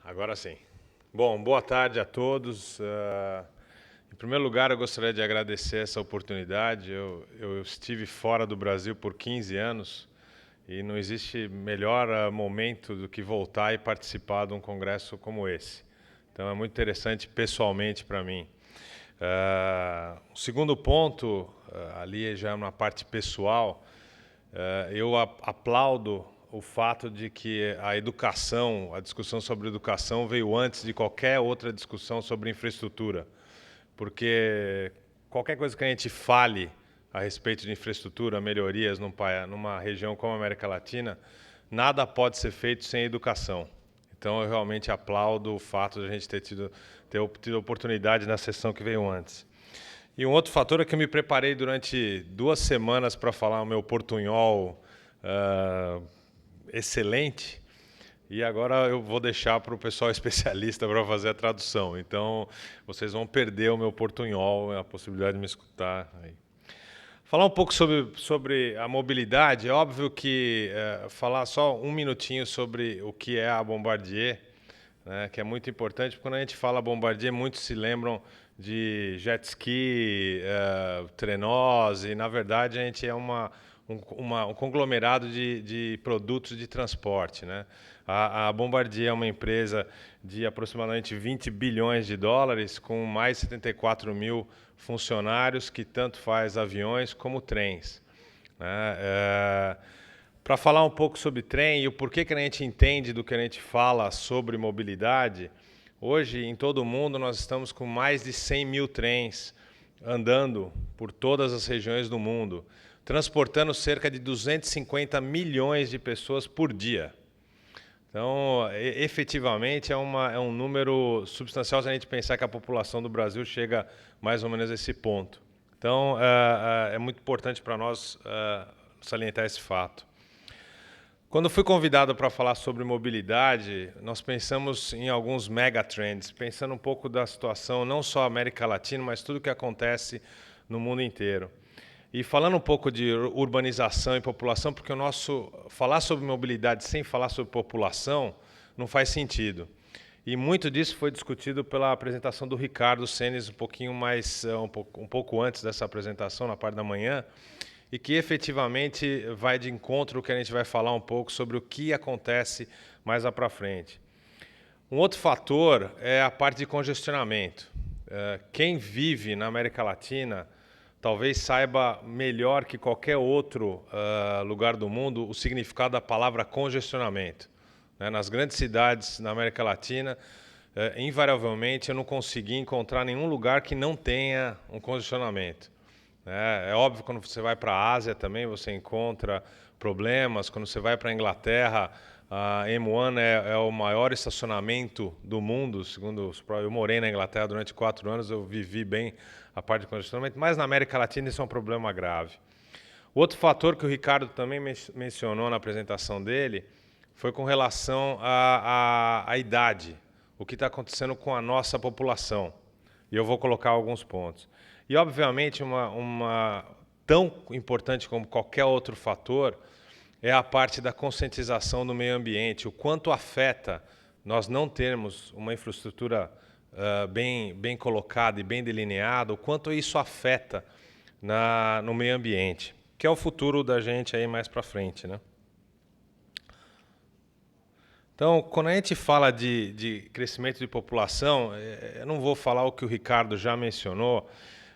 Agora sim. Bom, boa tarde a todos. Em primeiro lugar, eu gostaria de agradecer essa oportunidade. Eu estive fora do Brasil por 15 anos e não existe melhor momento do que voltar e participar de um congresso como esse. Então é muito interessante pessoalmente para mim. O segundo ponto, ali já na parte pessoal, eu aplaudo o fato de que a educação, a discussão sobre educação veio antes de qualquer outra discussão sobre infraestrutura. Porque qualquer coisa que a gente fale a respeito de infraestrutura, melhorias numa região como a América Latina, nada pode ser feito sem educação. Então eu realmente aplaudo o fato de a gente ter tido a oportunidade na sessão que veio antes. E um outro fator é que eu me preparei durante 2 semanas para falar o meu portunhol excelente, e agora eu vou deixar para o pessoal especialista para fazer a tradução. Então, vocês vão perder o meu portunhol, a possibilidade de me escutar aí. Falar um pouco sobre a mobilidade. É óbvio que falar só um minutinho sobre o que é a Bombardier, né, que é muito importante, porque quando a gente fala Bombardier, muitos se lembram de jet ski, trenós, e na verdade a gente é um conglomerado de produtos de transporte, né? A Bombardier é uma empresa de aproximadamente 20 bilhões de dólares, com mais de 74 mil funcionários, que tanto faz aviões como trens, né? Para falar um pouco sobre trem e o porquê que a gente entende do que a gente fala sobre mobilidade, hoje em todo o mundo nós estamos com mais de 100 mil trens andando por todas as regiões do mundo, transportando cerca de 250 milhões de pessoas por dia. Então, efetivamente, é um número substancial se a gente pensar que a população do Brasil chega mais ou menos a esse ponto. Então, é muito importante para nós salientar esse fato. Quando fui convidado para falar sobre mobilidade, nós pensamos em alguns megatrends, pensando um pouco da situação, não só América Latina, mas tudo o que acontece no mundo inteiro. E falando um pouco de urbanização e população, porque falar sobre mobilidade sem falar sobre população não faz sentido. E muito disso foi discutido pela apresentação do Ricardo Senes um pouco antes dessa apresentação, na parte da manhã, e que efetivamente vai de encontro ao que a gente vai falar um pouco sobre o que acontece mais lá para frente. Um outro fator é a parte de congestionamento. Quem vive na América Latina talvez saiba melhor que qualquer outro lugar do mundo o significado da palavra congestionamento. Nas grandes cidades na América Latina, invariavelmente eu não consegui encontrar nenhum lugar que não tenha um congestionamento. É óbvio, quando você vai para a Ásia também você encontra problemas. Quando você vai para a Inglaterra, a M1 é o maior estacionamento do mundo, segundo eu morei na Inglaterra durante 4 anos, eu vivi bem a parte de congestionamento, mas na América Latina isso é um problema grave. Outro fator que o Ricardo também mencionou na apresentação dele foi com relação à idade, o que está acontecendo com a nossa população. E eu vou colocar alguns pontos. E, obviamente, uma tão importante como qualquer outro fator é a parte da conscientização do meio ambiente, o quanto afeta nós não termos uma infraestrutura bem colocada e bem delineada, o quanto isso afeta no meio ambiente, que é o futuro da gente aí mais para frente, né? Então, quando a gente fala de crescimento de população, eu não vou falar o que o Ricardo já mencionou,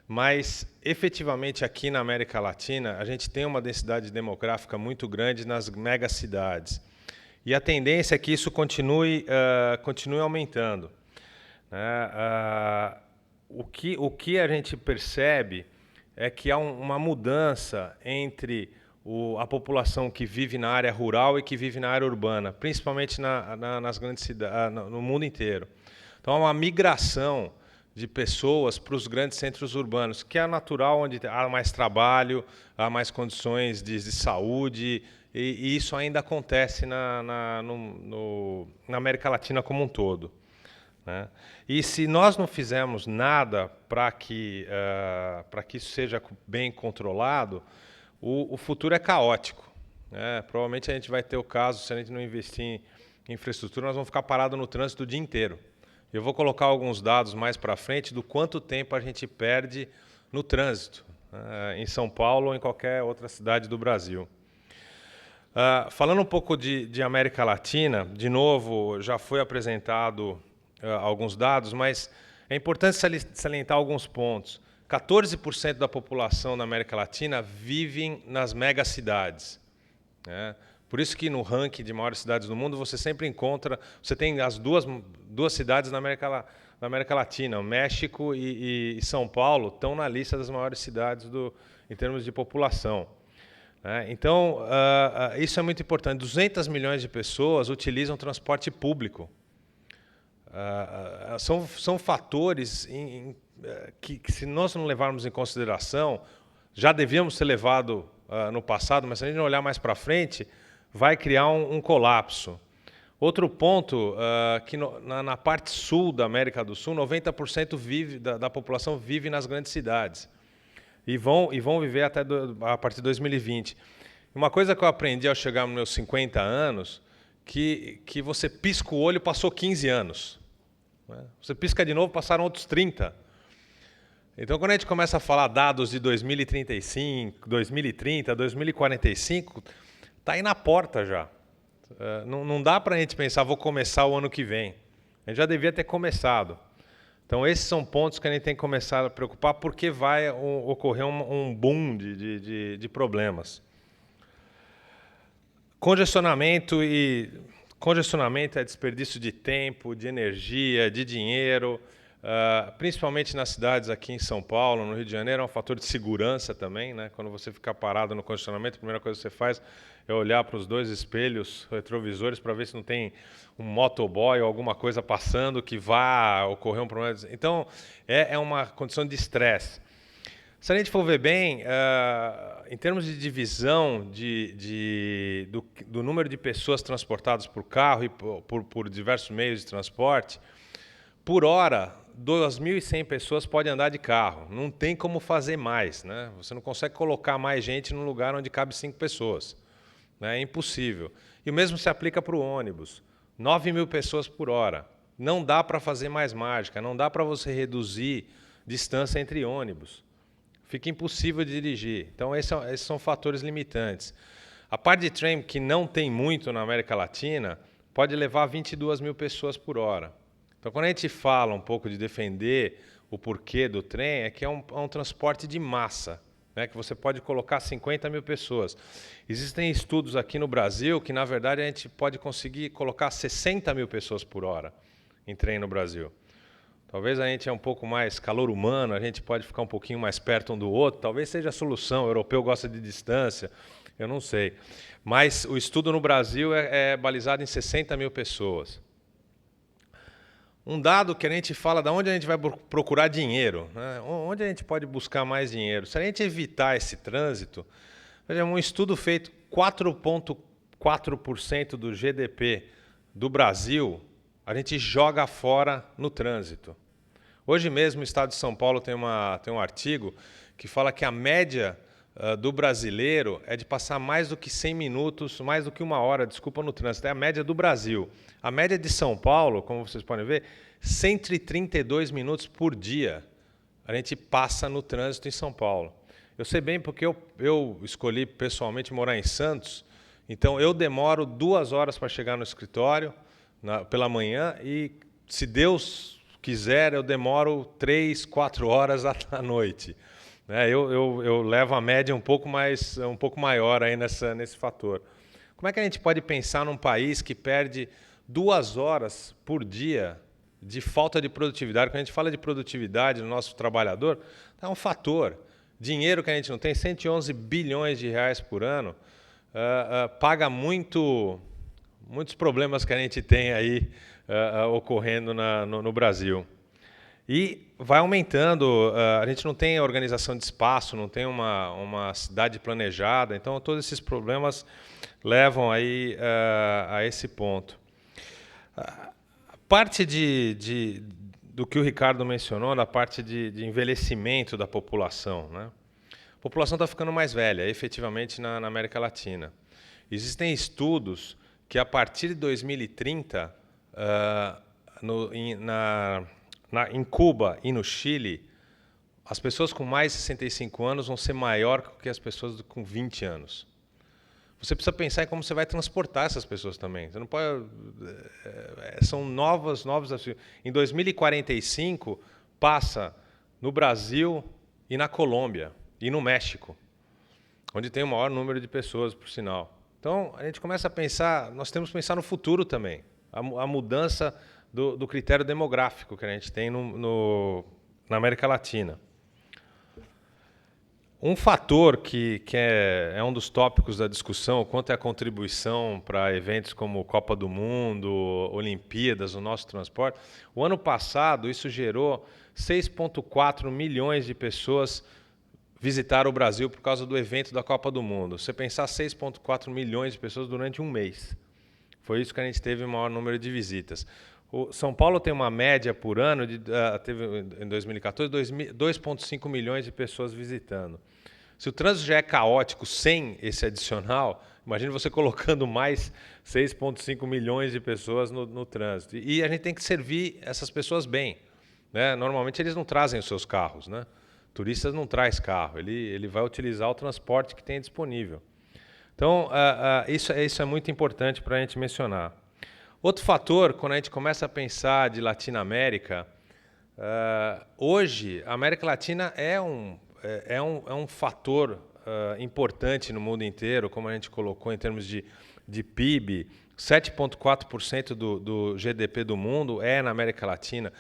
mas efetivamente aqui na América Latina a gente tem uma densidade demográfica muito grande nas megacidades. E a tendência é que isso continue aumentando, né? O que a gente percebe é que há uma mudança entre a população que vive na área rural e que vive na área urbana, principalmente nas grandes cidades, no mundo inteiro. Então, há uma migração de pessoas para os grandes centros urbanos, que é natural, onde há mais trabalho, há mais condições de saúde, e isso ainda acontece na América Latina como um todo, né? E se nós não fizermos nada para que isso seja bem controlado, o futuro é caótico, Provavelmente a gente vai ter o caso, se a gente não investir em infraestrutura, nós vamos ficar parados no trânsito o dia inteiro. Eu vou colocar alguns dados mais para frente do quanto tempo a gente perde no trânsito, em São Paulo ou em qualquer outra cidade do Brasil. Falando um pouco de América Latina, de novo, já foi apresentado alguns dados, mas é importante salientar alguns pontos. 14% da população da América Latina vivem nas megacidades. Por isso que no ranking de maiores cidades do mundo você sempre encontra, você tem as duas cidades na América Latina, o México e São Paulo estão na lista das maiores cidades em termos de população. Então, isso é muito importante. 200 milhões de pessoas utilizam transporte público. São fatores que, se nós não levarmos em consideração, já devíamos ter levado no passado, mas se a gente não olhar mais para frente, vai criar um colapso. Outro ponto, que na parte sul da América do Sul, 90% da população vive nas grandes cidades. E vão viver até a partir de 2020. Uma coisa que eu aprendi ao chegar nos meus 50 anos, que você pisca o olho, passou 15 anos. Você pisca de novo, passaram outros 30. Então, quando a gente começa a falar dados de 2035, 2030, 2045, está aí na porta já. Não dá para a gente pensar, vou começar o ano que vem. A gente já devia ter começado. Então, esses são pontos que a gente tem que começar a preocupar, porque vai ocorrer um boom de problemas. Congestionamento é desperdício de tempo, de energia, de dinheiro, principalmente nas cidades aqui em São Paulo, no Rio de Janeiro, é um fator de segurança também, né? Quando você ficar parado no congestionamento, a primeira coisa que você faz é olhar para os dois espelhos retrovisores para ver se não tem um motoboy ou alguma coisa passando que vá ocorrer um problema. Então, é uma condição de estresse. Se a gente for ver bem, em termos de divisão do número de pessoas transportadas por carro e por diversos meios de transporte, por hora, 2.100 pessoas podem andar de carro. Não tem como fazer mais, né? Você não consegue colocar mais gente num lugar onde cabe 5 pessoas. É impossível. E o mesmo se aplica para o ônibus. 9.000 pessoas por hora. Não dá para fazer mais mágica, não dá para você reduzir distância entre ônibus. Fica impossível de dirigir. Então, esses são fatores limitantes. A parte de trem, que não tem muito na América Latina, pode levar 22.000 pessoas por hora. Então, quando a gente fala um pouco de defender o porquê do trem, é que é um transporte de massa, né, que você pode colocar 50.000 pessoas. Existem estudos aqui no Brasil que, na verdade, a gente pode conseguir colocar 60.000 pessoas por hora em trem no Brasil. Talvez a gente é um pouco mais calor humano, a gente pode ficar um pouquinho mais perto um do outro, talvez seja a solução, o europeu gosta de distância, eu não sei. Mas o estudo no Brasil é balizado em 60.000 pessoas. Um dado que a gente fala de onde a gente vai procurar dinheiro, né? Onde a gente pode buscar mais dinheiro. Se a gente evitar esse trânsito, veja, um estudo feito, 4,4% do GDP do Brasil, a gente joga fora no trânsito. Hoje mesmo o Estado de São Paulo tem um artigo que fala que a média do brasileiro é de passar mais do que 100 minutos, mais do que 1 hora, desculpa, no trânsito. É a média do Brasil. A média de São Paulo, como vocês podem ver, 132 minutos por dia a gente passa no trânsito em São Paulo. Eu sei bem porque eu escolhi pessoalmente morar em Santos, então eu demoro 2 horas para chegar no escritório pela manhã e, se Deus quiser, eu demoro 3, 4 horas à noite. Eu levo a média um pouco maior aí nesse fator. Como é que a gente pode pensar num país que perde 2 horas por dia de falta de produtividade? Quando a gente fala de produtividade do nosso trabalhador, é um fator. Dinheiro que a gente não tem, 111 bilhões de reais por ano, paga muitos problemas que a gente tem aí ocorrendo no Brasil. E vai aumentando, a gente não tem organização de espaço, não tem uma cidade planejada, então todos esses problemas levam aí a esse ponto. A parte do que o Ricardo mencionou, da parte de envelhecimento da população, né? A população está ficando mais velha, efetivamente, na América Latina. Existem estudos que a partir de 2030, em Cuba e no Chile, as pessoas com mais de 65 anos vão ser maior que as pessoas com 20 anos. Você precisa pensar em como você vai transportar essas pessoas também. Você não pode. São novos desafios. Em 2045, passa no Brasil e na Colômbia e no México, onde tem o maior número de pessoas, por sinal. Então, a gente começa a pensar, nós temos que pensar no futuro também. A mudança do critério demográfico que a gente tem na América Latina. Um fator que é um dos tópicos da discussão, quanto é a contribuição para eventos como Copa do Mundo, Olimpíadas, o nosso transporte. O ano passado, isso gerou 6,4 milhões de pessoas visitaram o Brasil por causa do evento da Copa do Mundo. Você pensar 6,4 milhões de pessoas durante um mês. Foi isso que a gente teve o maior número de visitas. O São Paulo tem uma média por ano, teve em 2014, 2,5 milhões de pessoas visitando. Se o trânsito já é caótico sem esse adicional, imagine você colocando mais 6,5 milhões de pessoas no trânsito. E a gente tem que servir essas pessoas bem, né? Normalmente eles não trazem os seus carros, né? Turistas não traz carro, ele vai utilizar o transporte que tem disponível. Então, isso é muito importante para a gente mencionar. Outro fator, quando a gente começa a pensar de Latinoamérica, hoje a América Latina é um fator importante no mundo inteiro, como a gente colocou em termos de PIB, 7,4% do GDP do mundo é na América Latina.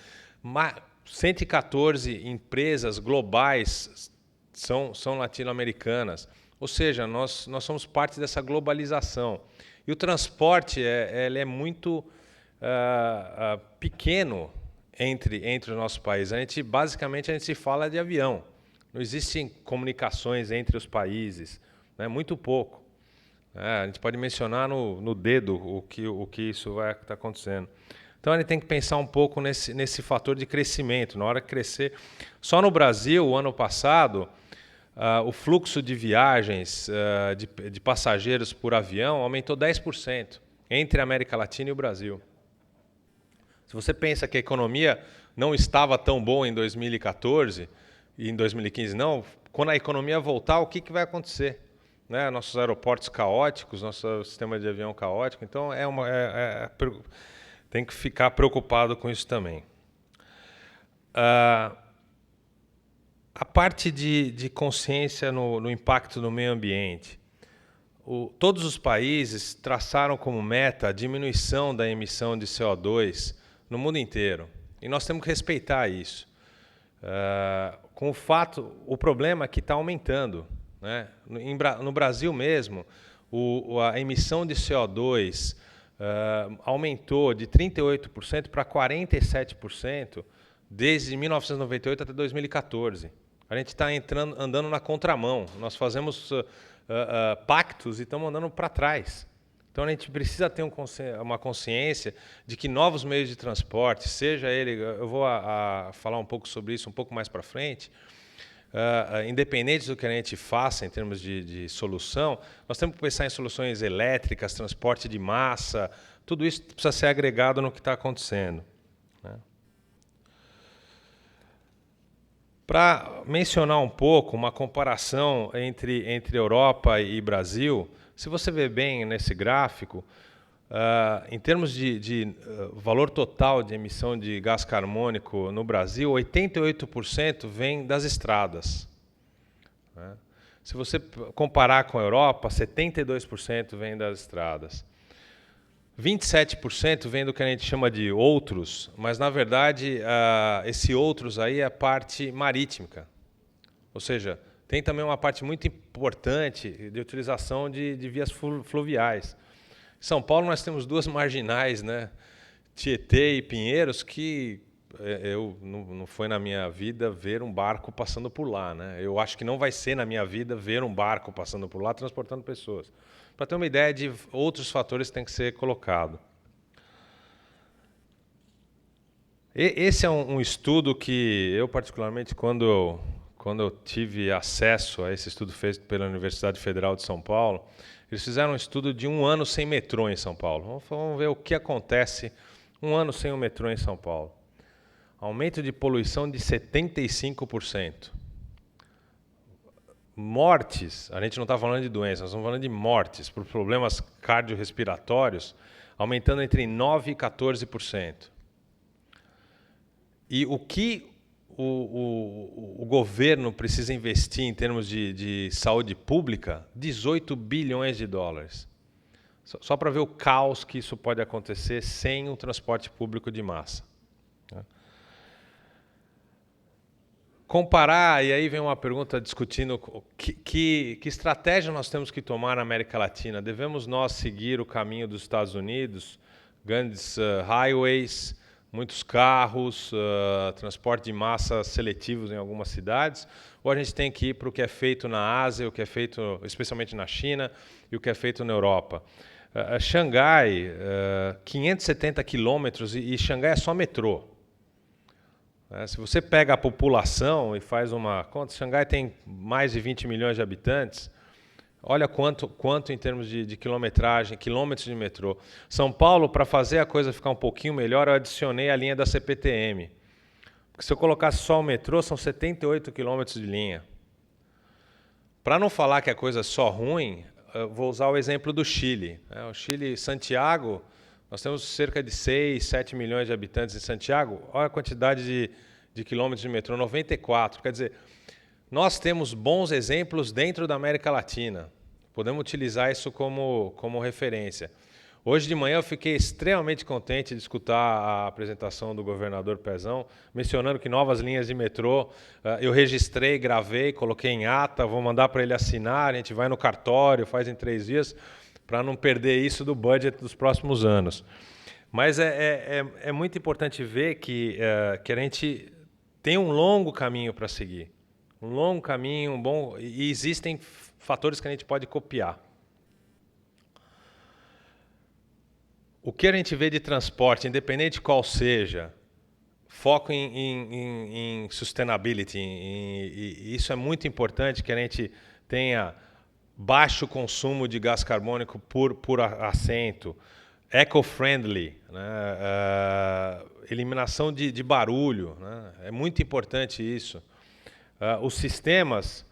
114 empresas globais são latino-americanas. Ou seja, nós somos parte dessa globalização. E o transporte ele é muito pequeno entre os nossos países. Basicamente, a gente se fala de avião. Não existem comunicações entre os países, né? Muito pouco. A gente pode mencionar no dedo o que isso vai estar acontecendo. Então, a gente tem que pensar um pouco nesse fator de crescimento. Na hora de crescer, só no Brasil, o ano passado, o fluxo de viagens de passageiros por avião aumentou 10% entre a América Latina e o Brasil. Se você pensa que a economia não estava tão boa em 2014 e em 2015, não, quando a economia voltar, o que vai acontecer? Né? Nossos aeroportos caóticos, nosso sistema de avião caótico. Então, tem que ficar preocupado com isso também. A parte de consciência no impacto no meio ambiente. Todos os países traçaram como meta a diminuição da emissão de CO2 no mundo inteiro. E nós temos que respeitar isso. Com o problema é que está aumentando. Né? No Brasil mesmo, a emissão de CO2 aumentou de 38% para 47% desde 1998 até 2014. A gente está andando na contramão. Nós fazemos pactos e estamos andando para trás. Então, a gente precisa ter uma consciência de que novos meios de transporte, seja ele... Eu vou falar um pouco sobre isso um pouco mais para frente. Independente do que a gente faça em termos de solução, nós temos que pensar em soluções elétricas, transporte de massa, tudo isso precisa ser agregado no que está acontecendo. Né? Para mencionar um pouco uma comparação entre Europa e Brasil, se você ver bem nesse gráfico, em termos de valor total de emissão de gás carbônico no Brasil, 88% vem das estradas. Né? Se você comparar com a Europa, 72% vem das estradas. 27% vem do que a gente chama de outros, mas, na verdade, esse outros aí é a parte marítima. Ou seja, tem também uma parte muito importante de utilização de vias fluviais. Em São Paulo, nós temos duas marginais, né? Tietê e Pinheiros, que não foi na minha vida ver um barco passando por lá. Né? Eu acho que não vai ser na minha vida ver um barco passando por lá transportando pessoas. Para ter uma ideia de outros fatores que tem que ser colocado. Esse é um estudo que eu, particularmente, quando quando eu tive acesso a esse estudo feito pela Universidade Federal de São Paulo, eles fizeram um estudo de 1 ano sem metrô em São Paulo. Vamos ver o que acontece 1 ano sem o metrô em São Paulo. Aumento de poluição de 75%. Mortes, a gente não está falando de doenças, nós estamos falando de mortes por problemas cardiorrespiratórios, aumentando entre 9% e 14%. E o que o governo precisa investir em termos de saúde pública? 18 bilhões de dólares. Só para ver o caos que isso pode acontecer sem o transporte público de massa. Comparar, e aí vem uma pergunta discutindo que estratégia nós temos que tomar na América Latina. Devemos nós seguir o caminho dos Estados Unidos, grandes highways, muitos carros, transporte de massa seletivos em algumas cidades, ou a gente tem que ir para o que é feito na Ásia, o que é feito especialmente na China e o que é feito na Europa. Xangai, 570 quilômetros, e Xangai é só metrô. Se você pega a população e faz uma conta, Xangai tem mais de 20 milhões de habitantes, olha quanto em termos de quilometragem, quilômetros de metrô. São Paulo, para fazer a coisa ficar um pouquinho melhor, eu adicionei a linha da CPTM. Porque se eu colocasse só o metrô, são 78 quilômetros de linha. Para não falar que a coisa é só ruim, eu vou usar o exemplo do Chile. O Chile, Santiago, nós temos cerca de 6, 7 milhões de habitantes em Santiago. Olha a quantidade de quilômetros de metrô, 94. Quer dizer, nós temos bons exemplos dentro da América Latina. Podemos utilizar isso como referência. Hoje de manhã eu fiquei extremamente contente de escutar a apresentação do governador Pezão, mencionando que novas linhas de metrô, eu registrei, gravei, coloquei em ata, vou mandar para ele assinar, a gente vai no cartório, faz em 3 dias, para não perder isso do budget dos próximos anos. Mas é muito importante ver que a gente tem um longo caminho para seguir. Um longo caminho, e existem fatores que a gente pode copiar. O que a gente vê de transporte, independente de qual seja, foco em sustainability, e isso é muito importante, que a gente tenha baixo consumo de gás carbônico por assento, eco-friendly, né? Eliminação de barulho, né? É muito importante isso. Os sistemas,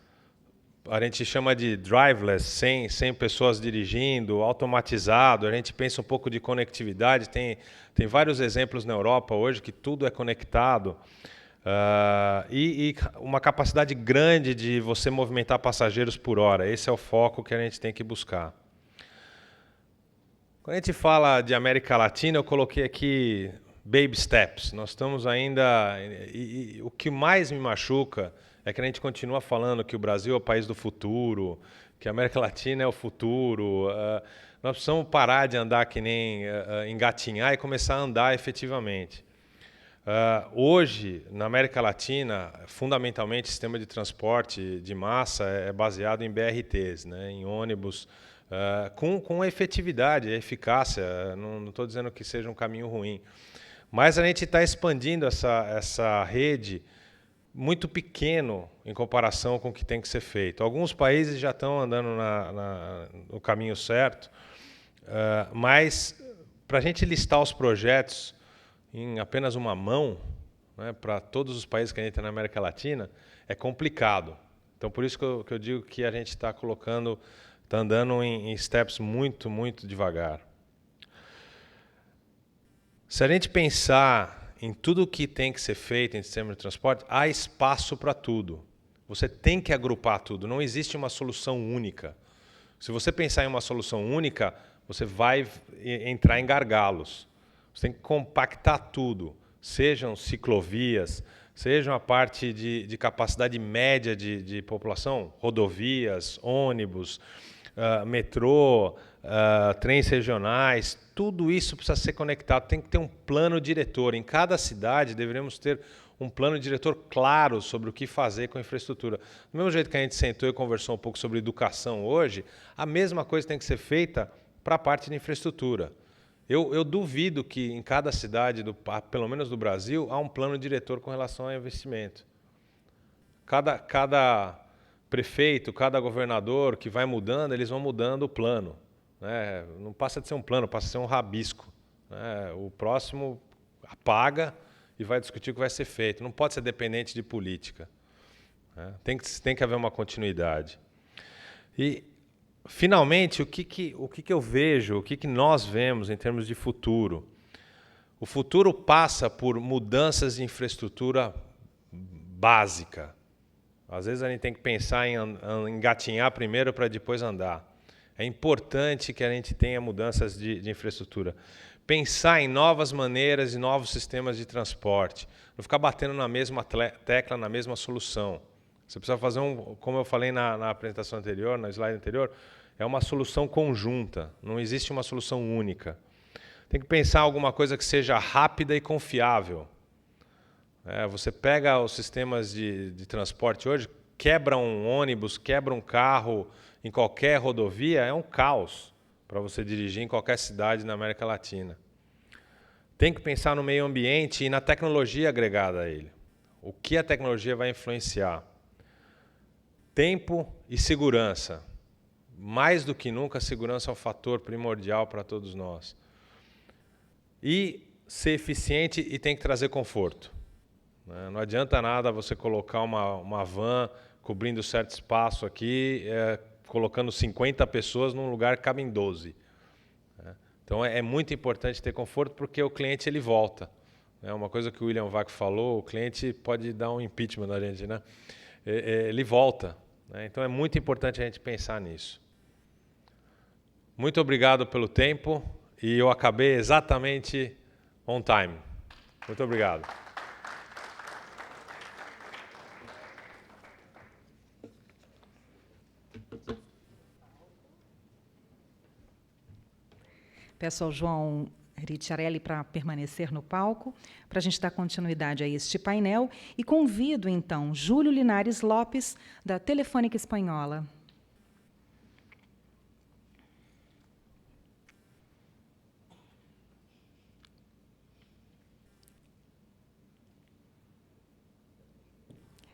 a gente chama de driverless, sem pessoas dirigindo, automatizado, a gente pensa um pouco de conectividade, tem vários exemplos na Europa hoje que tudo é conectado. E uma capacidade grande de você movimentar passageiros por hora. Esse é o foco que a gente tem que buscar. Quando a gente fala de América Latina, eu coloquei aqui baby steps. Nós estamos ainda... E o que mais me machuca é que a gente continua falando que o Brasil é o país do futuro, que a América Latina é o futuro. Nós precisamos parar de andar que nem engatinhar e começar a andar efetivamente. Hoje, na América Latina, fundamentalmente, o sistema de transporte de massa é baseado em BRTs, né, em ônibus, com efetividade, eficácia. Não estou dizendo que seja um caminho ruim. Mas a gente está expandindo essa rede muito pequeno em comparação com o que tem que ser feito. Alguns países já estão andando no caminho certo, mas para a gente listar os projetos em apenas uma mão, né, para todos os países que a gente tem na América Latina, é complicado. Então, por isso que eu digo que a gente está andando em steps muito, muito devagar. Se a gente pensar em tudo o que tem que ser feito em sistema de transporte, há espaço para tudo. Você tem que agrupar tudo, não existe uma solução única. Se você pensar em uma solução única, você vai entrar em gargalos. Você tem que compactar tudo, sejam ciclovias, sejam a parte de capacidade média de população, rodovias, ônibus, metrô, trens regionais, tudo isso precisa ser conectado, tem que ter um plano diretor. Em cada cidade deveríamos ter um plano diretor claro sobre o que fazer com a infraestrutura. Do mesmo jeito que a gente sentou e conversou um pouco sobre educação hoje, a mesma coisa tem que ser feita para a parte de infraestrutura. Eu duvido que em cada cidade, pelo menos do Brasil, há um plano diretor com relação ao investimento. Cada prefeito, cada governador que vai mudando, eles vão mudando o plano, né? Não passa de ser um plano, passa a ser um rabisco, né? O próximo apaga e vai discutir o que vai ser feito. Não pode ser dependente de política, né? Tem que haver uma continuidade. E, finalmente, o que eu vejo, o que nós vemos em termos de futuro? O futuro passa por mudanças de infraestrutura básica. Às vezes a gente tem que pensar em engatinhar primeiro para depois andar. É importante que a gente tenha mudanças de infraestrutura. Pensar em novas maneiras e novos sistemas de transporte. Não ficar batendo na mesma tecla, na mesma solução. Você precisa fazer como eu falei na apresentação anterior, na slide anterior, é uma solução conjunta. Não existe uma solução única. Tem que pensar em alguma coisa que seja rápida e confiável. Você pega os sistemas de transporte hoje, quebra um ônibus, quebra um carro em qualquer rodovia, é um caos para você dirigir em qualquer cidade na América Latina. Tem que pensar no meio ambiente e na tecnologia agregada a ele. O que a tecnologia vai influenciar? Tempo e segurança. Mais do que nunca, a segurança é um fator primordial para todos nós. E ser eficiente e tem que trazer conforto. Não adianta nada você colocar uma van cobrindo certo espaço aqui, colocando 50 pessoas num lugar que cabem 12. Então é muito importante ter conforto porque o cliente ele volta. Uma coisa que o William Vac falou, o cliente pode dar um impeachment na gente, né? Ele volta. Então é muito importante a gente pensar nisso. Muito obrigado pelo tempo e eu acabei exatamente on time. Muito obrigado. Peço ao João Ricciarelli para permanecer no palco, para a gente dar continuidade a este painel, e convido, então, Júlio Linares Lopes, da Telefônica Espanhola.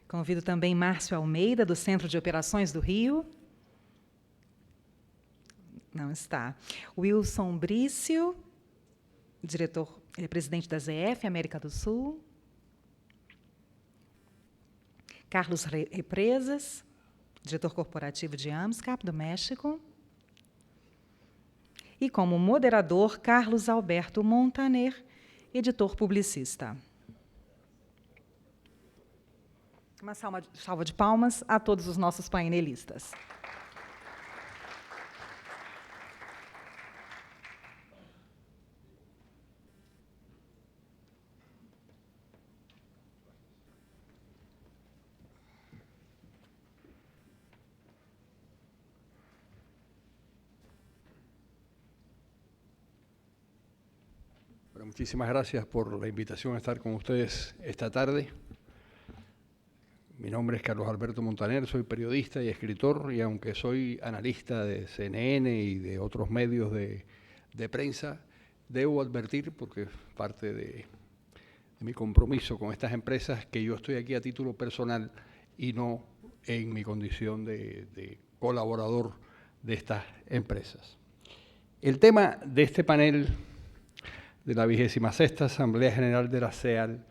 Convido também Márcio Almeida, do Centro de Operações do Rio. Não está. Wilson Brício, presidente da ZF, América do Sul. Carlos Represas, diretor corporativo de AMSCAP, do México. E como moderador, Carlos Alberto Montaner, editor publicista. Uma salva de palmas a todos os nossos painelistas. Bueno, muchísimas gracias por la invitación a estar con ustedes esta tarde. Mi nombre es Carlos Alberto Montaner, soy periodista y escritor, y aunque soy analista de CNN y de otros medios de prensa, debo advertir, porque es parte de mi compromiso con estas empresas, que yo estoy aquí a título personal y no en mi condición de colaborador de estas empresas. El tema de este panel de la 26ª Asamblea General de la CEAL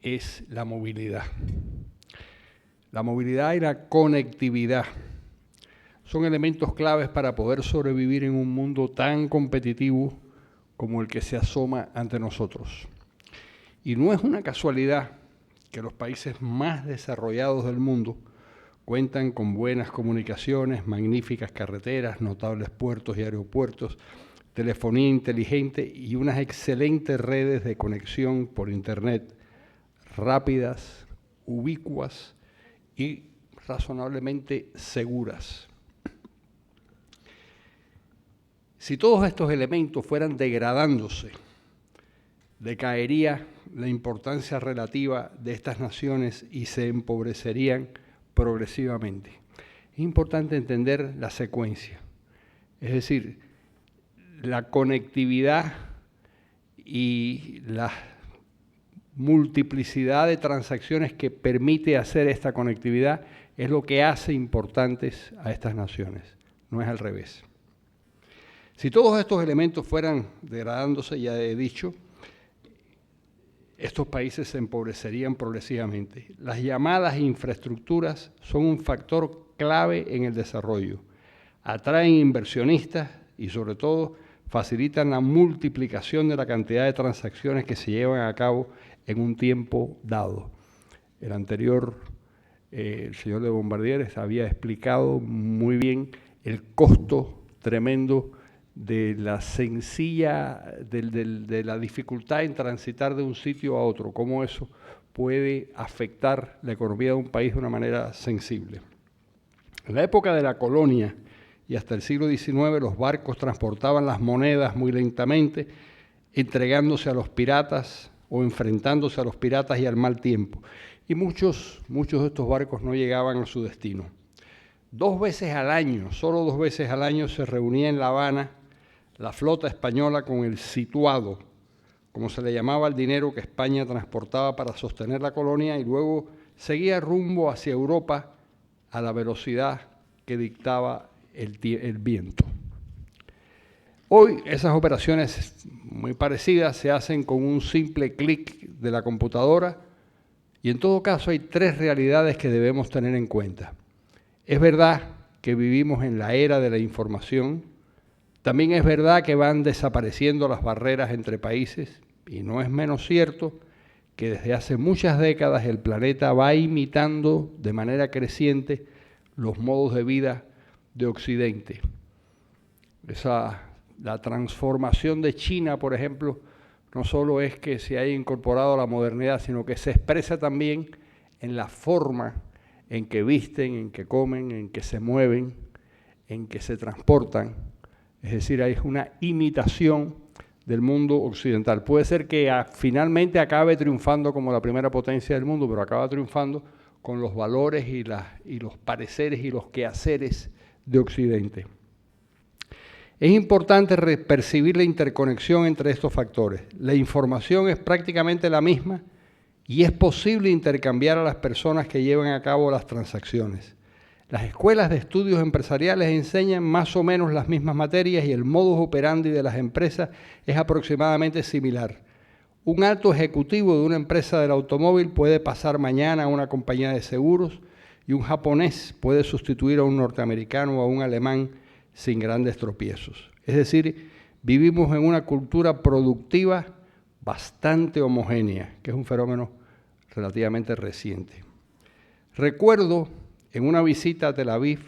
es la movilidad. La movilidad y la conectividad son elementos claves para poder sobrevivir en un mundo tan competitivo como el que se asoma ante nosotros. Y no es una casualidad que los países más desarrollados del mundo cuentan con buenas comunicaciones, magníficas carreteras, notables puertos y aeropuertos, telefonía inteligente y unas excelentes redes de conexión por Internet, rápidas, ubicuas y razonablemente seguras. Si todos estos elementos fueran degradándose, decaería la importancia relativa de estas naciones y se empobrecerían progresivamente. Es importante entender la secuencia, es decir, la conectividad y las multiplicidad de transacciones que permite hacer esta conectividad es lo que hace importantes a estas naciones, no es al revés. Si todos estos elementos fueran degradándose, ya he dicho, estos países se empobrecerían progresivamente. Las llamadas infraestructuras son un factor clave en el desarrollo. Atraen inversionistas y, sobre todo, facilitan la multiplicación de la cantidad de transacciones que se llevan a cabo en un tiempo dado. El anterior, el señor de Bombardieres, había explicado muy bien el costo tremendo de la de la dificultad en transitar de un sitio a otro, cómo eso puede afectar la economía de un país de una manera sensible. En la época de la colonia y hasta el siglo XIX, los barcos transportaban las monedas muy lentamente, entregándose a los piratas o enfrentándose a los piratas y al mal tiempo. Y muchos de estos barcos no llegaban a su destino. 2 veces al año, solo 2 veces al año, se reunía en La Habana la flota española con el situado, como se le llamaba al dinero que España transportaba para sostener la colonia, y luego seguía rumbo hacia Europa a la velocidad que dictaba el viento. Hoy esas operaciones muy parecidas se hacen con un simple clic de la computadora, y en todo caso hay 3 realidades que debemos tener en cuenta. Es verdad que vivimos en la era de la información. También es verdad que van desapareciendo las barreras entre países, y no es menos cierto que desde hace muchas décadas el planeta va imitando de manera creciente los modos de vida de Occidente. La transformación de China, por ejemplo, no solo es que se haya incorporado a la modernidad, sino que se expresa también en la forma en que visten, en que comen, en que se mueven, en que se transportan. Es decir, hay una imitación del mundo occidental. Puede ser que finalmente acabe triunfando como la primera potencia del mundo, pero acaba triunfando con los valores y los pareceres y los quehaceres de Occidente. Es importante percibir la interconexión entre estos factores. La información es prácticamente la misma y es posible intercambiar a las personas que llevan a cabo las transacciones. Las escuelas de estudios empresariales enseñan más o menos las mismas materias y el modus operandi de las empresas es aproximadamente similar. Un alto ejecutivo de una empresa del automóvil puede pasar mañana a una compañía de seguros y un japonés puede sustituir a un norteamericano o a un alemán sin grandes tropiezos. Es decir, vivimos en una cultura productiva bastante homogénea, que es un fenómeno relativamente reciente. Recuerdo en una visita a Tel Aviv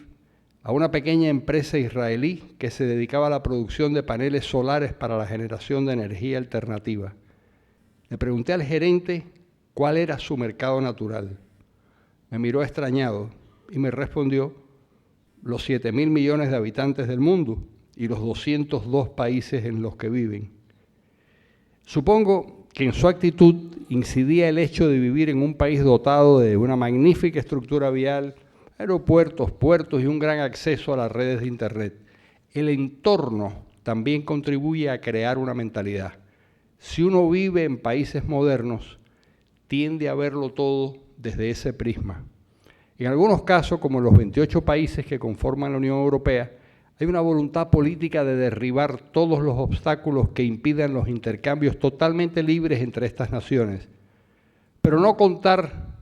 a una pequeña empresa israelí que se dedicaba a la producción de paneles solares para la generación de energía alternativa. Le pregunté al gerente cuál era su mercado natural. Me miró extrañado y me respondió: los 7.000 millones de habitantes del mundo y los 202 países en los que viven. Supongo que en su actitud incidía el hecho de vivir en un país dotado de una magnífica estructura vial, aeropuertos, puertos y un gran acceso a las redes de Internet. El entorno también contribuye a crear una mentalidad. Si uno vive en países modernos, tiende a verlo todo desde ese prisma. En algunos casos, como en los 28 países que conforman la Unión Europea, hay una voluntad política de derribar todos los obstáculos que impidan los intercambios totalmente libres entre estas naciones. Pero no contar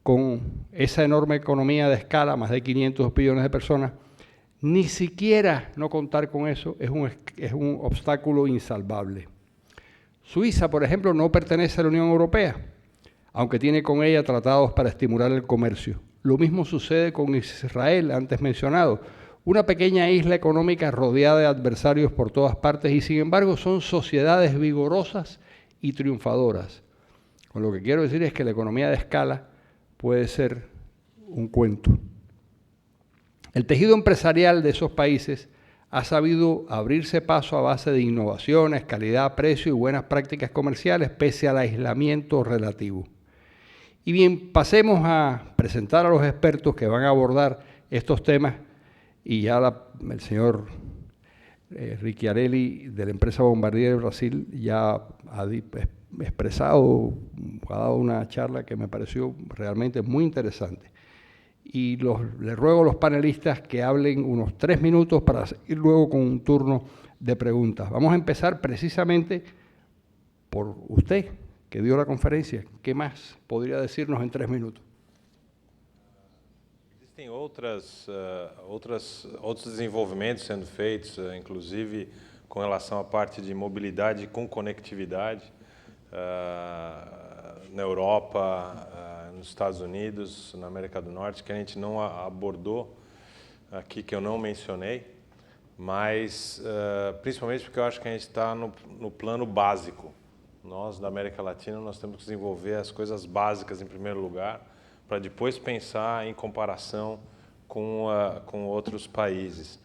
con esa enorme economía de escala, más de 500 billones de personas, ni siquiera no contar con eso es un obstáculo insalvable. Suiza, por ejemplo, no pertenece a la Unión Europea, aunque tiene con ella tratados para estimular el comercio. Lo mismo sucede con Israel, antes mencionado, una pequeña isla económica rodeada de adversarios por todas partes y, sin embargo, son sociedades vigorosas y triunfadoras. Con lo que quiero decir es que la economía de escala puede ser un cuento. El tejido empresarial de esos países ha sabido abrirse paso a base de innovaciones, calidad, precio y buenas prácticas comerciales, pese al aislamiento relativo. Y bien, pasemos a presentar a los expertos que van a abordar estos temas, y ya el señor Ricciarelli de la empresa Bombardier Brasil ya ha expresado, ha dado una charla que me pareció realmente muy interesante. Y les ruego a los panelistas que hablen unos 3 minutos para seguir luego con un turno de preguntas. Vamos a empezar precisamente por usted, que dio la conferencia. ¿Qué más podría decirnos en 3 minutos? Existem outros desenvolvimentos sendo feitos, inclusive com relação à parte de mobilidade com conectividade na Europa, nos Estados Unidos, na América do Norte, que a gente não abordou aqui, que eu não mencionei, mas principalmente porque eu acho que a gente está no plano básico. Nós, da América Latina, nós temos que desenvolver as coisas básicas em primeiro lugar, para depois pensar em comparação com outros países.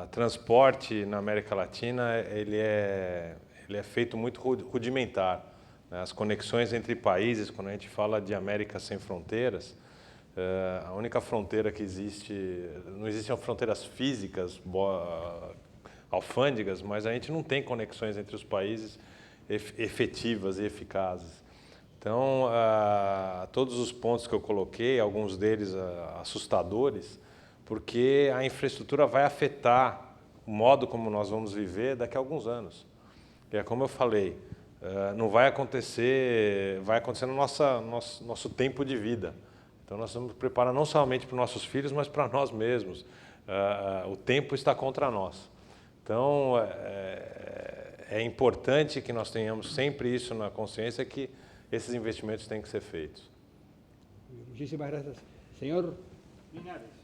Transporte na América Latina ele é feito muito rudimentar, né? As conexões entre países, quando a gente fala de América sem fronteiras, a única fronteira que existe, não existem fronteiras físicas, alfândegas, mas a gente não tem conexões entre os países efetivas e eficazes. Então, todos os pontos que eu coloquei, alguns deles assustadores, porque a infraestrutura vai afetar o modo como nós vamos viver daqui a alguns anos. E é como eu falei, não vai acontecer, vai acontecer no nosso tempo de vida. Então, nós temos que preparar não somente para os nossos filhos, mas para nós mesmos. O tempo está contra nós. Então, é importante que nós tenhamos sempre isso na consciência, que esses investimentos têm que ser feitos. Muchísimas gracias. Señor Linares.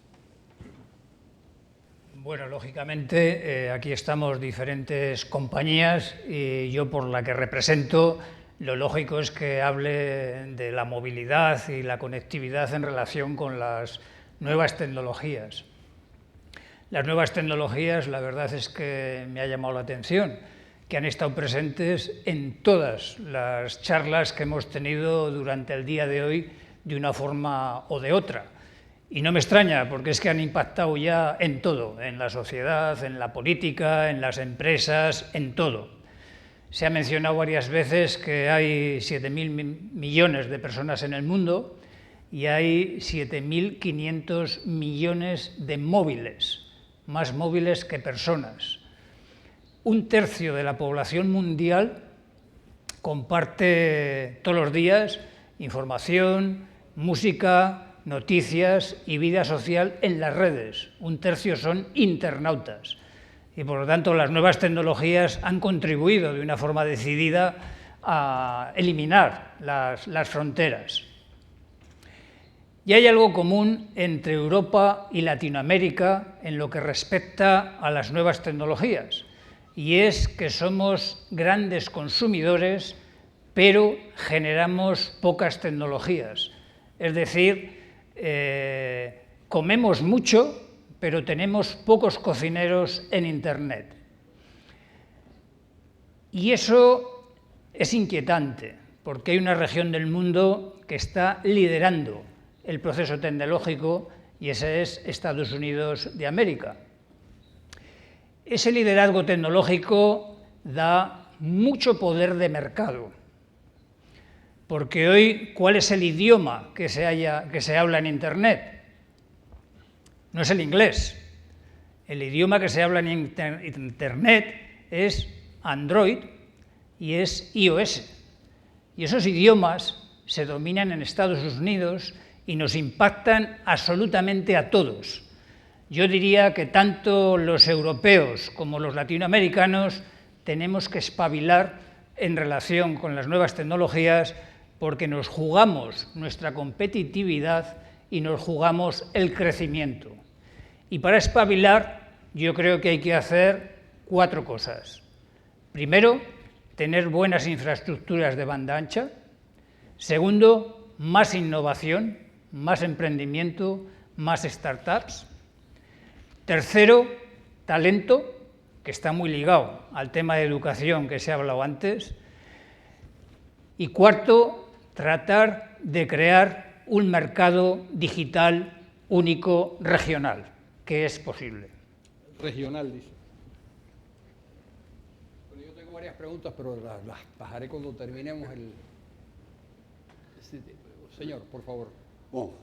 Bueno, lógicamente, aquí estamos diferentes compañías y yo, por la que represento, lo lógico es que hable de la movilidad y la conectividad en relación con las nuevas tecnologías. Las nuevas tecnologías, la verdad es que me ha llamado la atención, que han estado presentes en todas las charlas que hemos tenido durante el día de hoy, de una forma o de otra. Y no me extraña, porque es que han impactado ya en todo, en la sociedad, en la política, en las empresas, en todo. Se ha mencionado varias veces que hay 7.000 millones de personas en el mundo y hay 7.500 millones de móviles, más móviles que personas. 1/3 de la población mundial comparte todos los días información, música, noticias y vida social en las redes. 1/3 son internautas. Y por lo tanto las nuevas tecnologías han contribuido de una forma decidida a eliminar las fronteras. Y hay algo común entre Europa y Latinoamérica en lo que respecta a las nuevas tecnologías, y es que somos grandes consumidores, pero generamos pocas tecnologías. Es decir, comemos mucho, pero tenemos pocos cocineros en Internet. Y eso es inquietante, porque hay una región del mundo que está liderando el proceso tecnológico, y ese es Estados Unidos de América. Ese liderazgo tecnológico da mucho poder de mercado, porque hoy, ¿cuál es el idioma que se habla en Internet? No es el inglés. El idioma que se habla en Internet es Android y es iOS. Y esos idiomas se dominan en Estados Unidos y nos impactan absolutamente a todos. Yo diría que tanto los europeos como los latinoamericanos tenemos que espabilar en relación con las nuevas tecnologías, porque nos jugamos nuestra competitividad y nos jugamos el crecimiento. Y para espabilar, yo creo que hay que hacer 4 cosas. Primero, tener buenas infraestructuras de banda ancha. Segundo, más innovación, más emprendimiento, más startups. Tercero, talento, que está muy ligado al tema de educación que se ha hablado antes. Y cuarto, tratar de crear un mercado digital único regional, que es posible. Regional, dice. Bueno, yo tengo varias preguntas, pero las bajaré cuando terminemos el... Señor, por favor. Bom,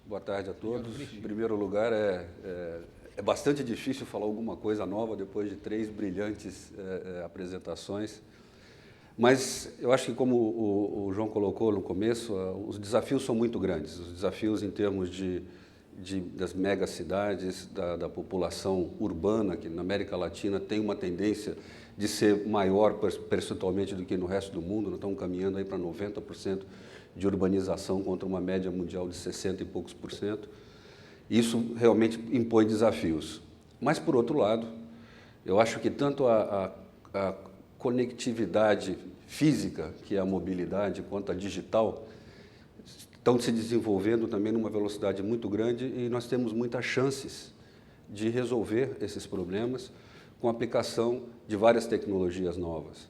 boa tarde a todos. Em primeiro lugar, é bastante difícil falar alguma coisa nova depois de 3 brilhantes apresentações, mas eu acho que, como o João colocou no começo, os desafios são muito grandes. Os desafios em termos das megacidades, da população urbana, que na América Latina tem uma tendência de ser maior percentualmente do que no resto do mundo. Nós estamos caminhando aí para 90% de urbanização contra uma média mundial de 60 e poucos por cento. Isso realmente impõe desafios. Mas, por outro lado, eu acho que tanto a conectividade física, que é a mobilidade, quanto a digital, estão se desenvolvendo também numa velocidade muito grande e nós temos muitas chances de resolver esses problemas com a aplicação de várias tecnologias novas.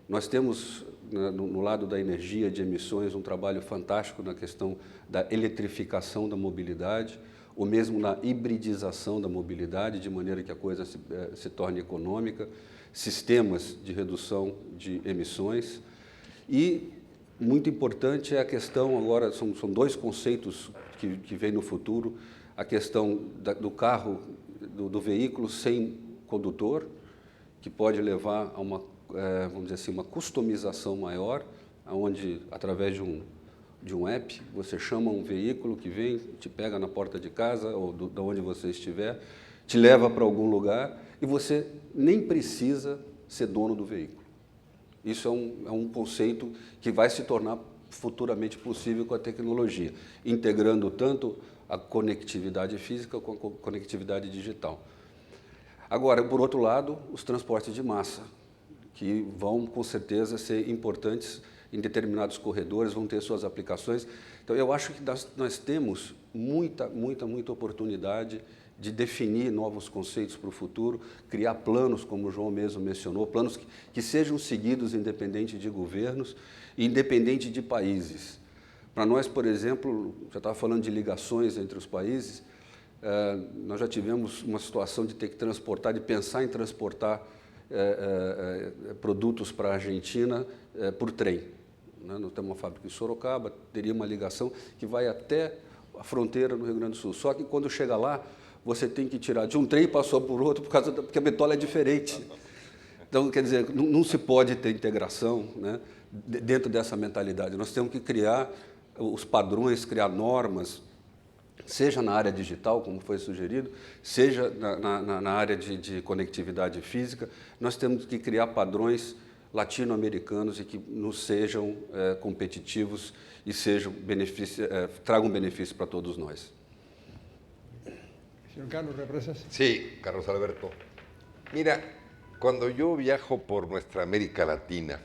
Nós temos, no lado da energia, de emissões, um trabalho fantástico na questão da eletrificação da mobilidade, ou mesmo na hibridização da mobilidade, de maneira que a coisa se torne econômica, sistemas de redução de emissões. E, muito importante, é a questão, agora, são 2 conceitos que vêm no futuro, a questão do carro, do veículo sem condutor, que pode levar a uma, vamos dizer assim, uma customização maior, onde, através de um app, você chama um veículo que vem, te pega na porta de casa ou de onde você estiver, te leva para algum lugar e você nem precisa ser dono do veículo. Isso é um conceito que vai se tornar futuramente possível com a tecnologia, integrando tanto a conectividade física com a conectividade digital. Agora, por outro lado, os transportes de massa, que vão, com certeza, ser importantes em determinados corredores, vão ter suas aplicações. Então, eu acho que nós temos muita oportunidade de definir novos conceitos para o futuro, criar planos, como o João mesmo mencionou, planos que sejam seguidos independente de governos e independente de países. Para nós, por exemplo, já estava falando de ligações entre os países, nós já tivemos uma situação de ter que transportar, de pensar em transportar produtos para a Argentina por trem. Nós temos uma fábrica em Sorocaba, teria uma ligação que vai até a fronteira no Rio Grande do Sul. Só que quando chega lá, você tem que tirar de um trem e passou por outro, porque a bitola é diferente. Então, quer dizer, não se pode ter integração, né, dentro dessa mentalidade. Nós temos que criar os padrões, criar normas, seja na área digital, como foi sugerido, seja na área de conectividade física. Nós temos que criar padrões latino-americanos e que nos sejam competitivos e tragam benefício para todos nós. Señor Carlos, ¿represas? Sí, Carlos Alberto. Mira, cuando yo viajo por nuestra América Latina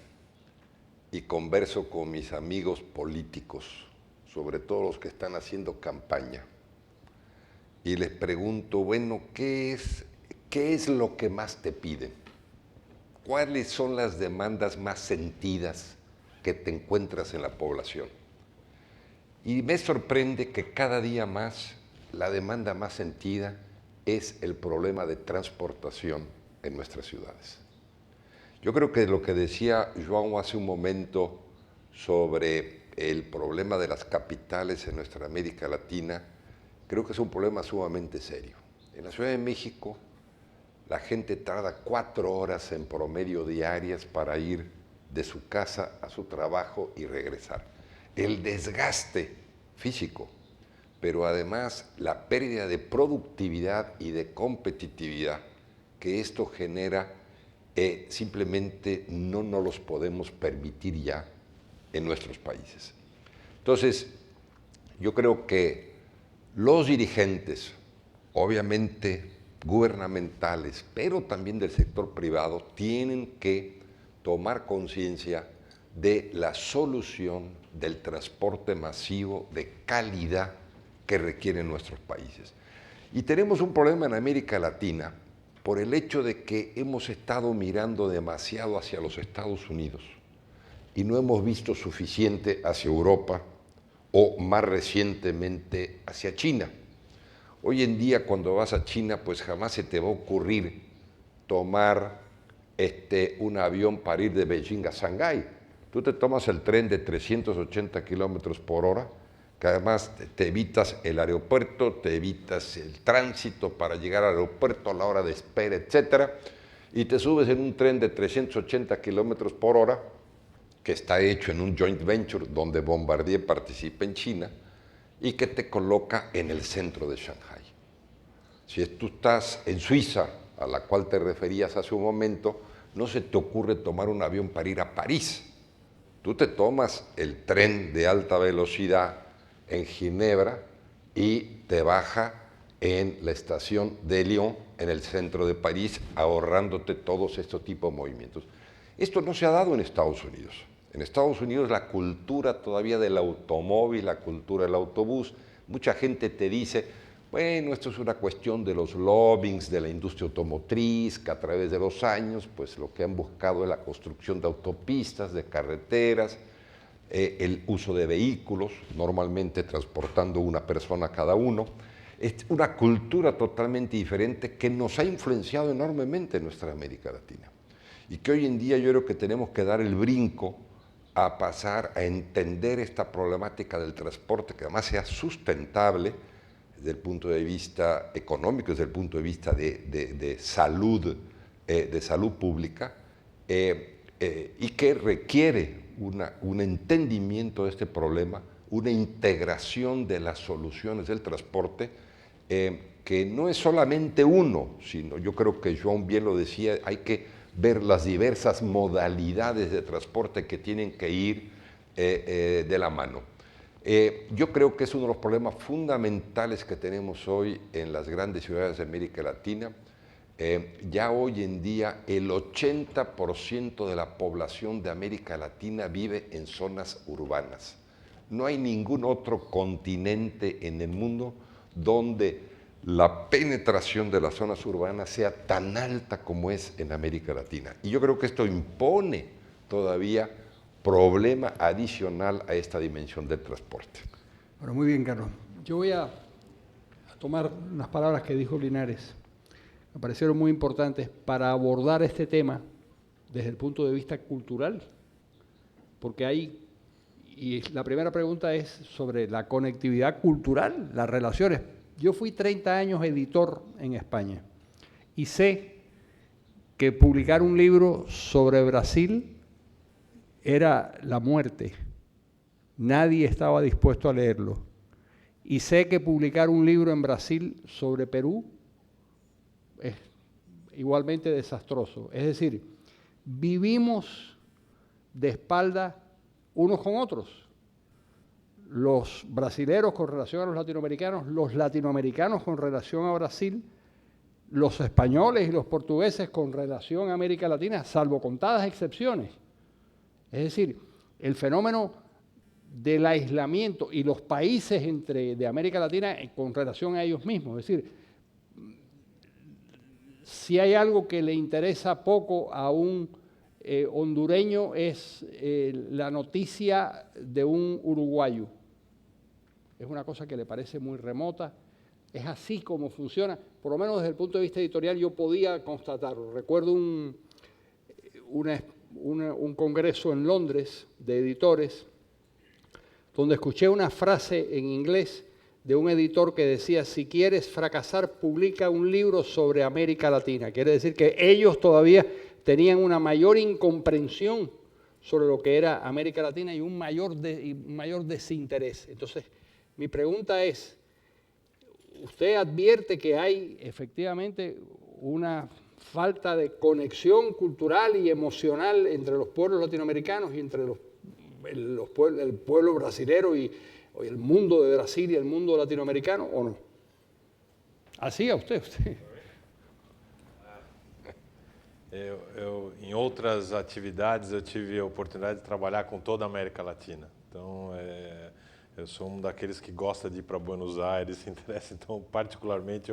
y converso con mis amigos políticos, sobre todo los que están haciendo campaña, y les pregunto, bueno, ¿qué es lo que más te piden? ¿Cuáles son las demandas más sentidas que te encuentras en la población? Y me sorprende que cada día más la demanda más sentida es el problema de transportación en nuestras ciudades. Yo creo que lo que decía João hace un momento sobre el problema de las capitales en nuestra América Latina, creo que es un problema sumamente serio. En la Ciudad de México, la gente tarda 4 horas en promedio diarias para ir de su casa a su trabajo y regresar. El desgaste físico, pero además la pérdida de productividad y de competitividad que esto genera, simplemente no nos los podemos permitir ya en nuestros países. Entonces, yo creo que los dirigentes, obviamente gubernamentales, pero también del sector privado, tienen que tomar conciencia de la solución del transporte masivo de calidad que requieren nuestros países. Y tenemos un problema en América Latina por el hecho de que hemos estado mirando demasiado hacia los Estados Unidos y no hemos visto suficiente hacia Europa o más recientemente hacia China. Hoy en día cuando vas a China, pues jamás se te va a ocurrir tomar un avión para ir de Beijing a Shanghái. Tú te tomas el tren de 380 kilómetros por hora, que además te evitas el aeropuerto, te evitas el tránsito para llegar al aeropuerto a la hora de espera, etc. Y te subes en un tren de 380 kilómetros por hora, que está hecho en un joint venture donde Bombardier participa en China, y que te coloca en el centro de Shanghái. Si tú estás en Suiza, a la cual te referías hace un momento, no se te ocurre tomar un avión para ir a París. Tú te tomas el tren de alta velocidad en Ginebra y te baja en la estación de Lyon, en el centro de París, ahorrándote todos estos tipos de movimientos. Esto no se ha dado en Estados Unidos. En Estados Unidos la cultura todavía del automóvil, la cultura del autobús, mucha gente te dice, bueno, esto es una cuestión de los lobbies de la industria automotriz, que a través de los años, pues lo que han buscado es la construcción de autopistas, de carreteras, el uso de vehículos, normalmente transportando una persona cada uno. Es una cultura totalmente diferente que nos ha influenciado enormemente en nuestra América Latina. Y que hoy en día yo creo que tenemos que dar el brinco a pasar a entender esta problemática del transporte, que además sea sustentable desde el punto de vista económico, desde el punto de vista de salud pública, y que requiere un entendimiento de este problema, una integración de las soluciones del transporte, que no es solamente uno, sino yo creo que Joan bien lo decía, hay que ver las diversas modalidades de transporte que tienen que ir de la mano. Yo creo que es uno de los problemas fundamentales que tenemos hoy en las grandes ciudades de América Latina. Ya hoy en día el 80% de la población de América Latina vive en zonas urbanas. No hay ningún otro continente en el mundo donde la penetración de las zonas urbanas sea tan alta como es en América Latina. Y yo creo que esto impone todavía problema adicional a esta dimensión del transporte. Bueno, muy bien, Carlos. Yo voy a tomar unas palabras que dijo Linares. Me parecieron muy importantes para abordar este tema desde el punto de vista cultural, porque hay, y la primera pregunta es sobre la conectividad cultural, las relaciones. Yo fui 30 años editor en España y sé que publicar un libro sobre Brasil era la muerte. Nadie estaba dispuesto a leerlo. Y sé que publicar un libro en Brasil sobre Perú es igualmente desastroso. Es decir, vivimos de espalda unos con otros. Los brasileros con relación a los latinoamericanos con relación a Brasil, los españoles y los portugueses con relación a América Latina, salvo contadas excepciones. Es decir, el fenómeno del aislamiento y los países de América Latina con relación a ellos mismos. Es decir, si hay algo que le interesa poco a un hondureño es la noticia de un uruguayo. Es una cosa que le parece muy remota. Es así como funciona. Por lo menos desde el punto de vista editorial yo podía constatarlo. Recuerdo un congreso en Londres de editores donde escuché una frase en inglés de un editor que decía, si quieres fracasar, publica un libro sobre América Latina. Quiere decir que ellos todavía tenían una mayor incomprensión sobre lo que era América Latina y un mayor desinterés. Entonces, mi pregunta es, ¿usted advierte que hay efectivamente una falta de conexión cultural y emocional entre los pueblos latinoamericanos y entre el pueblo brasilero y el mundo de Brasil y el mundo latinoamericano, o no? Así a usted. Em outras atividades, eu tive a oportunidade de trabalhar com toda a América Latina. Então, eu sou um daqueles que gosta de ir para Buenos Aires, se interessa. Então, particularmente,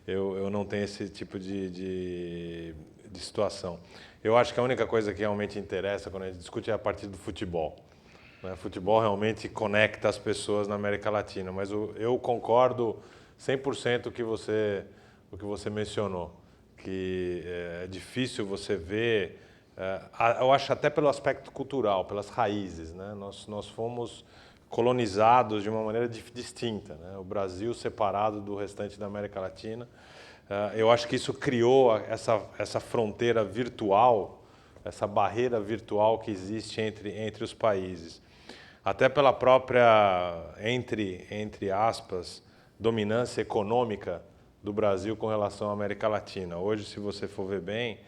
eu não tenho esse tipo de situação. Eu acho que a única coisa que realmente interessa quando a gente discute é a partir do futebol. O futebol realmente conecta as pessoas na América Latina, mas eu concordo 100% com o que você mencionou, que é difícil você ver, eu acho até pelo aspecto cultural, pelas raízes, né? Nós fomos colonizados de uma maneira distinta, né? O Brasil separado do restante da América Latina. Eu acho que isso criou essa fronteira virtual, essa barreira virtual que existe entre os países. Até pela própria, entre aspas, dominância econômica do Brasil com relação à América Latina. Hoje, se você for ver bem,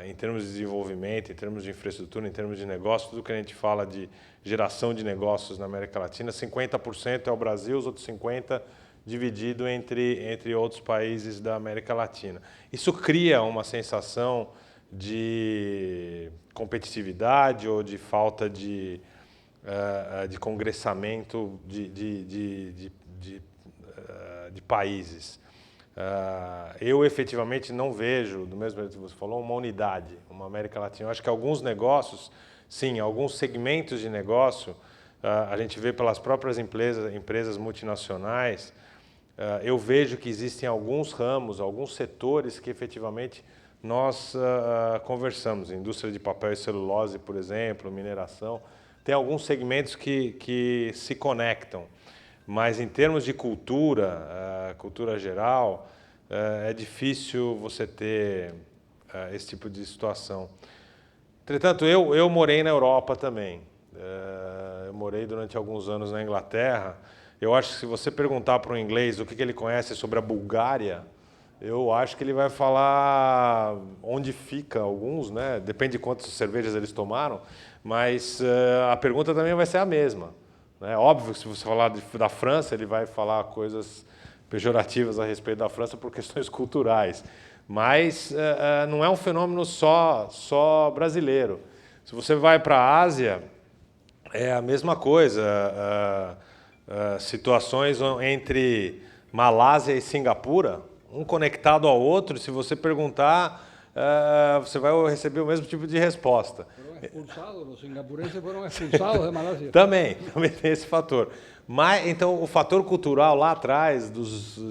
em termos de desenvolvimento, em termos de infraestrutura, em termos de negócio, tudo que a gente fala de geração de negócios na América Latina, 50% é o Brasil, os outros 50% dividido entre outros países da América Latina. Isso cria uma sensação de competitividade ou de falta de congressamento de países. Eu efetivamente não vejo, do mesmo jeito que você falou, uma unidade, uma América Latina. Eu acho que alguns negócios, sim, alguns segmentos de negócio, a gente vê pelas próprias empresas multinacionais, eu vejo que existem alguns ramos, alguns setores que efetivamente nós conversamos. Indústria de papel e celulose, por exemplo, mineração. Tem alguns segmentos que se conectam, mas em termos de cultura, cultura geral, é difícil você ter esse tipo de situação. Entretanto, eu morei na Europa também. Eu morei durante alguns anos na Inglaterra. Eu acho que se você perguntar para um inglês o que ele conhece sobre a Bulgária, eu acho que ele vai falar onde fica alguns, né? Depende de quantas cervejas eles tomaram, mas a pergunta também vai ser a mesma. É óbvio que se você falar da França, ele vai falar coisas pejorativas a respeito da França por questões culturais. Mas não é um fenômeno só brasileiro. Se você vai para a Ásia, é a mesma coisa. Situações entre Malásia e Singapura, um conectado ao outro, se você perguntar, você vai receber o mesmo tipo de resposta. Os singapurenses foram expulsados de Malásia. Também tem esse fator. Mas, então, o fator cultural lá atrás,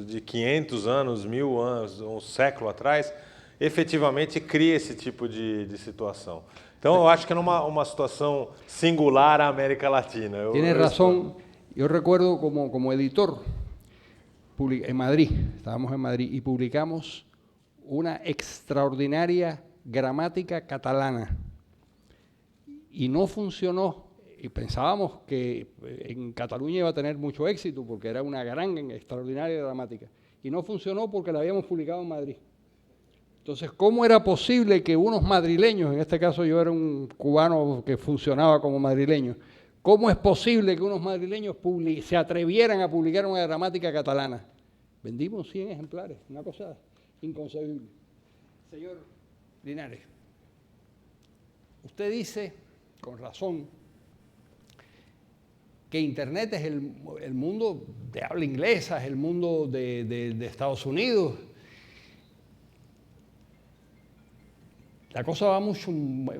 de 500 anos, 1000 anos, um século atrás, efetivamente cria esse tipo de situação. Então, eu acho que é uma situação singular à América Latina. Tiene razón. Yo recuerdo como editor en Madrid, estábamos en Madrid y publicamos una extraordinaria gramática catalana. Y no funcionó, y pensábamos que en Cataluña iba a tener mucho éxito porque era una gran, extraordinaria gramática. Y no funcionó porque la habíamos publicado en Madrid. Entonces, ¿cómo era posible que unos madrileños, en este caso yo era un cubano que funcionaba como madrileño, cómo es posible que unos madrileños se atrevieran a publicar una gramática catalana? Vendimos 100 ejemplares, una cosa inconcebible. Señor Linares, usted dice, con razón, que Internet es el mundo de habla inglesa, es el mundo de Estados Unidos. La cosa va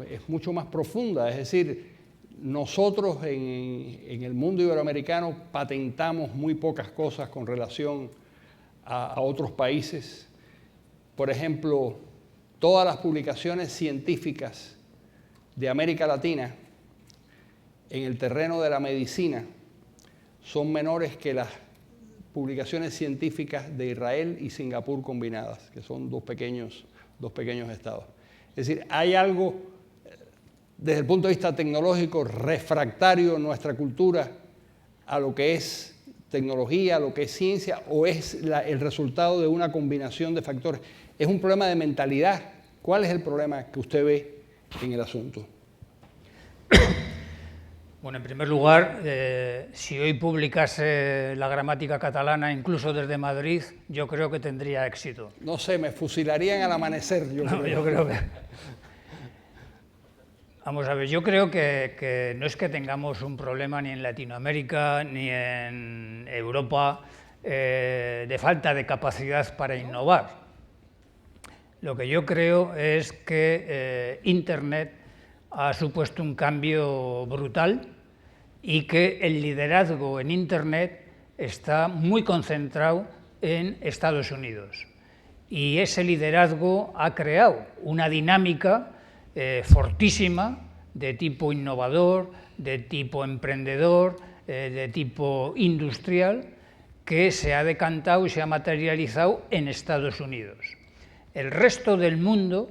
es mucho más profunda, es decir, nosotros en el mundo iberoamericano patentamos muy pocas cosas con relación a otros países. Por ejemplo, todas las publicaciones científicas de América Latina en el terreno de la medicina son menores que las publicaciones científicas de Israel y Singapur combinadas, que son dos pequeños estados. Es decir, hay algo desde el punto de vista tecnológico refractario en nuestra cultura a lo que es tecnología, a lo que es ciencia, o es el resultado de una combinación de factores. Es un problema de mentalidad. ¿Cuál es el problema que usted ve en el asunto? Bueno, en primer lugar, si hoy publicase la gramática catalana, incluso desde Madrid, yo creo que tendría éxito. No sé, me fusilarían al amanecer. Yo creo que... Vamos a ver, yo creo que no es que tengamos un problema ni en Latinoamérica ni en Europa de falta de capacidad para innovar. Lo que yo creo es que Internet ha supuesto un cambio brutal y que el liderazgo en Internet está muy concentrado en Estados Unidos. y ese liderazgo ha creado una dinámica fortísima de tipo innovador, de tipo emprendedor, de tipo industrial, que se ha decantado y se ha materializado en Estados Unidos. El resto del mundo,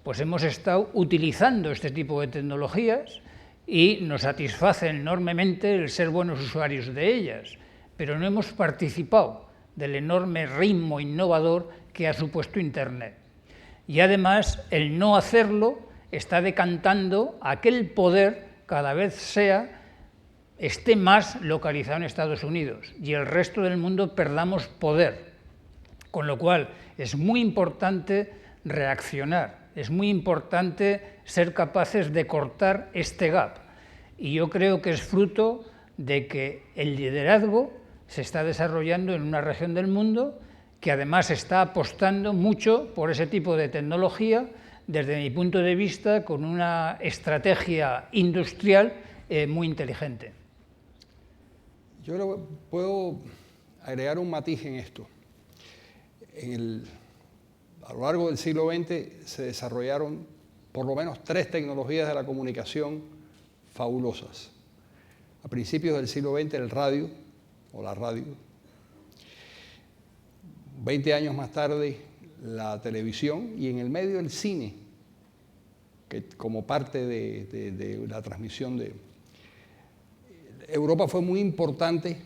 pues hemos estado utilizando este tipo de tecnologías y nos satisface enormemente el ser buenos usuarios de ellas, pero no hemos participado del enorme ritmo innovador que ha supuesto Internet. Y además, el no hacerlo está decantando a que el poder cada vez esté más localizado en Estados Unidos y el resto del mundo perdamos poder. Con lo cual, es muy importante reaccionar, es muy importante ser capaces de cortar este gap. Y yo creo que es fruto de que el liderazgo se está desarrollando en una región del mundo que además está apostando mucho por ese tipo de tecnología, desde mi punto de vista, con una estrategia industrial muy inteligente. Yo puedo agregar un matiz en esto. A lo largo del siglo XX se desarrollaron por lo menos 3 tecnologías de la comunicación fabulosas. A principios del siglo XX el radio, o la radio. 20 años más tarde la televisión y en el medio el cine, que como parte de la transmisión de... Europa fue muy importante,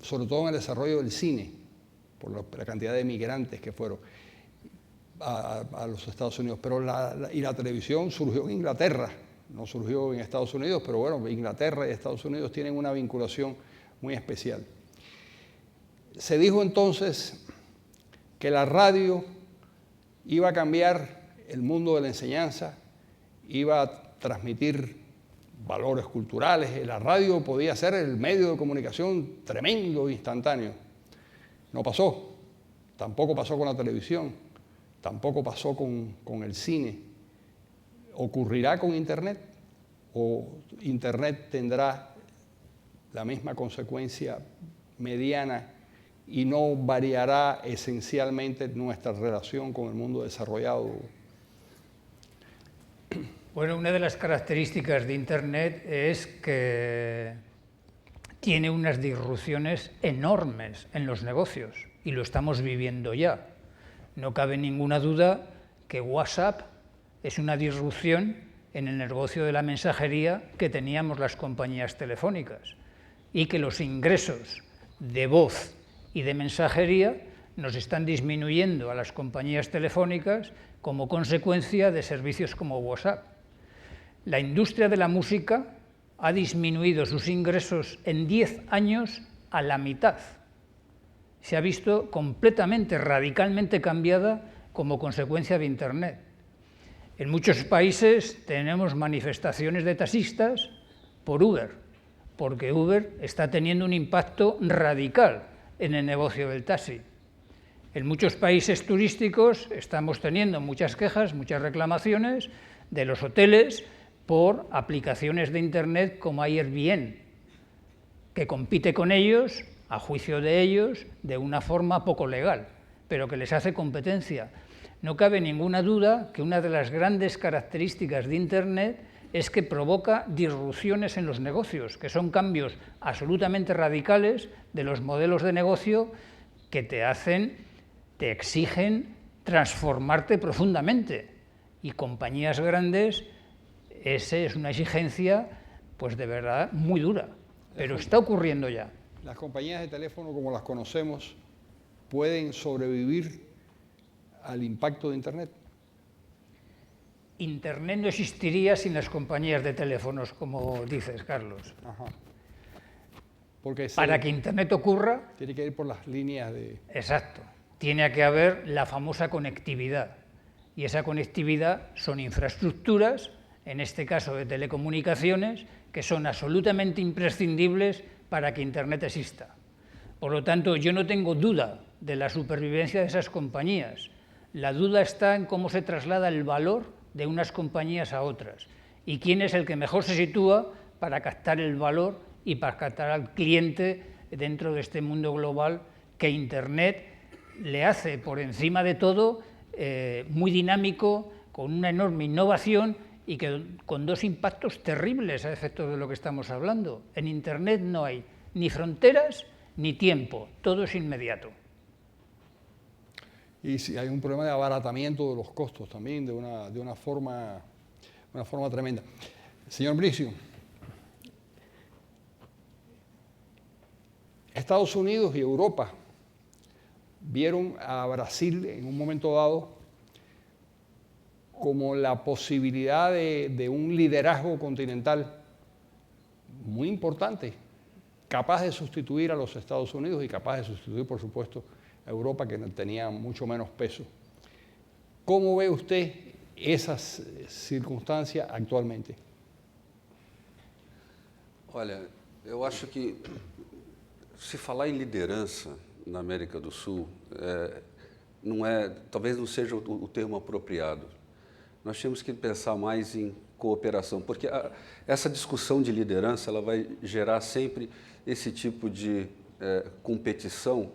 sobre todo en el desarrollo del cine, por la cantidad de migrantes que fueron a los Estados Unidos. Pero la televisión surgió en Inglaterra, no surgió en Estados Unidos, pero bueno, Inglaterra y Estados Unidos tienen una vinculación muy especial. Se dijo entonces que la radio iba a cambiar el mundo de la enseñanza, iba a transmitir valores culturales. La radio podía ser el medio de comunicación tremendo, instantáneo. No pasó. Tampoco pasó con la televisión. Tampoco pasó con el cine. ¿Ocurrirá con Internet? ¿O Internet tendrá la misma consecuencia mediana y no variará esencialmente nuestra relación con el mundo desarrollado? Bueno, una de las características de Internet es que tiene unas disrupciones enormes en los negocios y lo estamos viviendo ya. No cabe ninguna duda que WhatsApp es una disrupción en el negocio de la mensajería que teníamos las compañías telefónicas y que los ingresos de voz y de mensajería nos están disminuyendo a las compañías telefónicas como consecuencia de servicios como WhatsApp. La industria de la música ha disminuido sus ingresos en 10 años a la mitad. Se ha visto completamente, radicalmente cambiada como consecuencia de Internet. En muchos países tenemos manifestaciones de taxistas por Uber, porque Uber está teniendo un impacto radical en el negocio del taxi. En muchos países turísticos estamos teniendo muchas quejas, muchas reclamaciones de los hoteles por aplicaciones de Internet como Airbnb, que compite con ellos, a juicio de ellos, de una forma poco legal, pero que les hace competencia. No cabe ninguna duda que una de las grandes características de Internet es que provoca disrupciones en los negocios, que son cambios absolutamente radicales de los modelos de negocio que te exigen transformarte profundamente. Y compañías grandes, esa es una exigencia, pues de verdad, muy dura, pero está ocurriendo ya. Las compañías de teléfono, como las conocemos, pueden sobrevivir al impacto de Internet. Internet no existiría sin las compañías de teléfonos, como dices, Carlos. Ajá. Porque para que Internet ocurra... Tiene que ir por las líneas de... Exacto. Tiene que haber la famosa conectividad. Y esa conectividad son infraestructuras, en este caso de telecomunicaciones, que son absolutamente imprescindibles para que Internet exista. Por lo tanto, yo no tengo duda de la supervivencia de esas compañías. La duda está en cómo se traslada el valor de unas compañías a otras y quién es el que mejor se sitúa para captar el valor y para captar al cliente dentro de este mundo global que Internet le hace, por encima de todo, muy dinámico, con una enorme innovación y con dos impactos terribles a efectos de lo que estamos hablando. En Internet no hay ni fronteras ni tiempo, todo es inmediato. Y sí, hay un problema de abaratamiento de los costos también, de una forma tremenda. Señor Bricio, Estados Unidos y Europa vieron a Brasil en un momento dado como la posibilidad de un liderazgo continental muy importante, capaz de sustituir a los Estados Unidos y capaz de sustituir, por supuesto, a Europa, que tenía mucho menos peso. ¿Cómo ve usted esas circunstâncias actualmente? Olha, eu acho que se falar em liderança na América do Sul, talvez não seja o termo apropriado. Nós temos que pensar mais em cooperação, porque essa discussão de liderança ela vai gerar sempre esse tipo de competição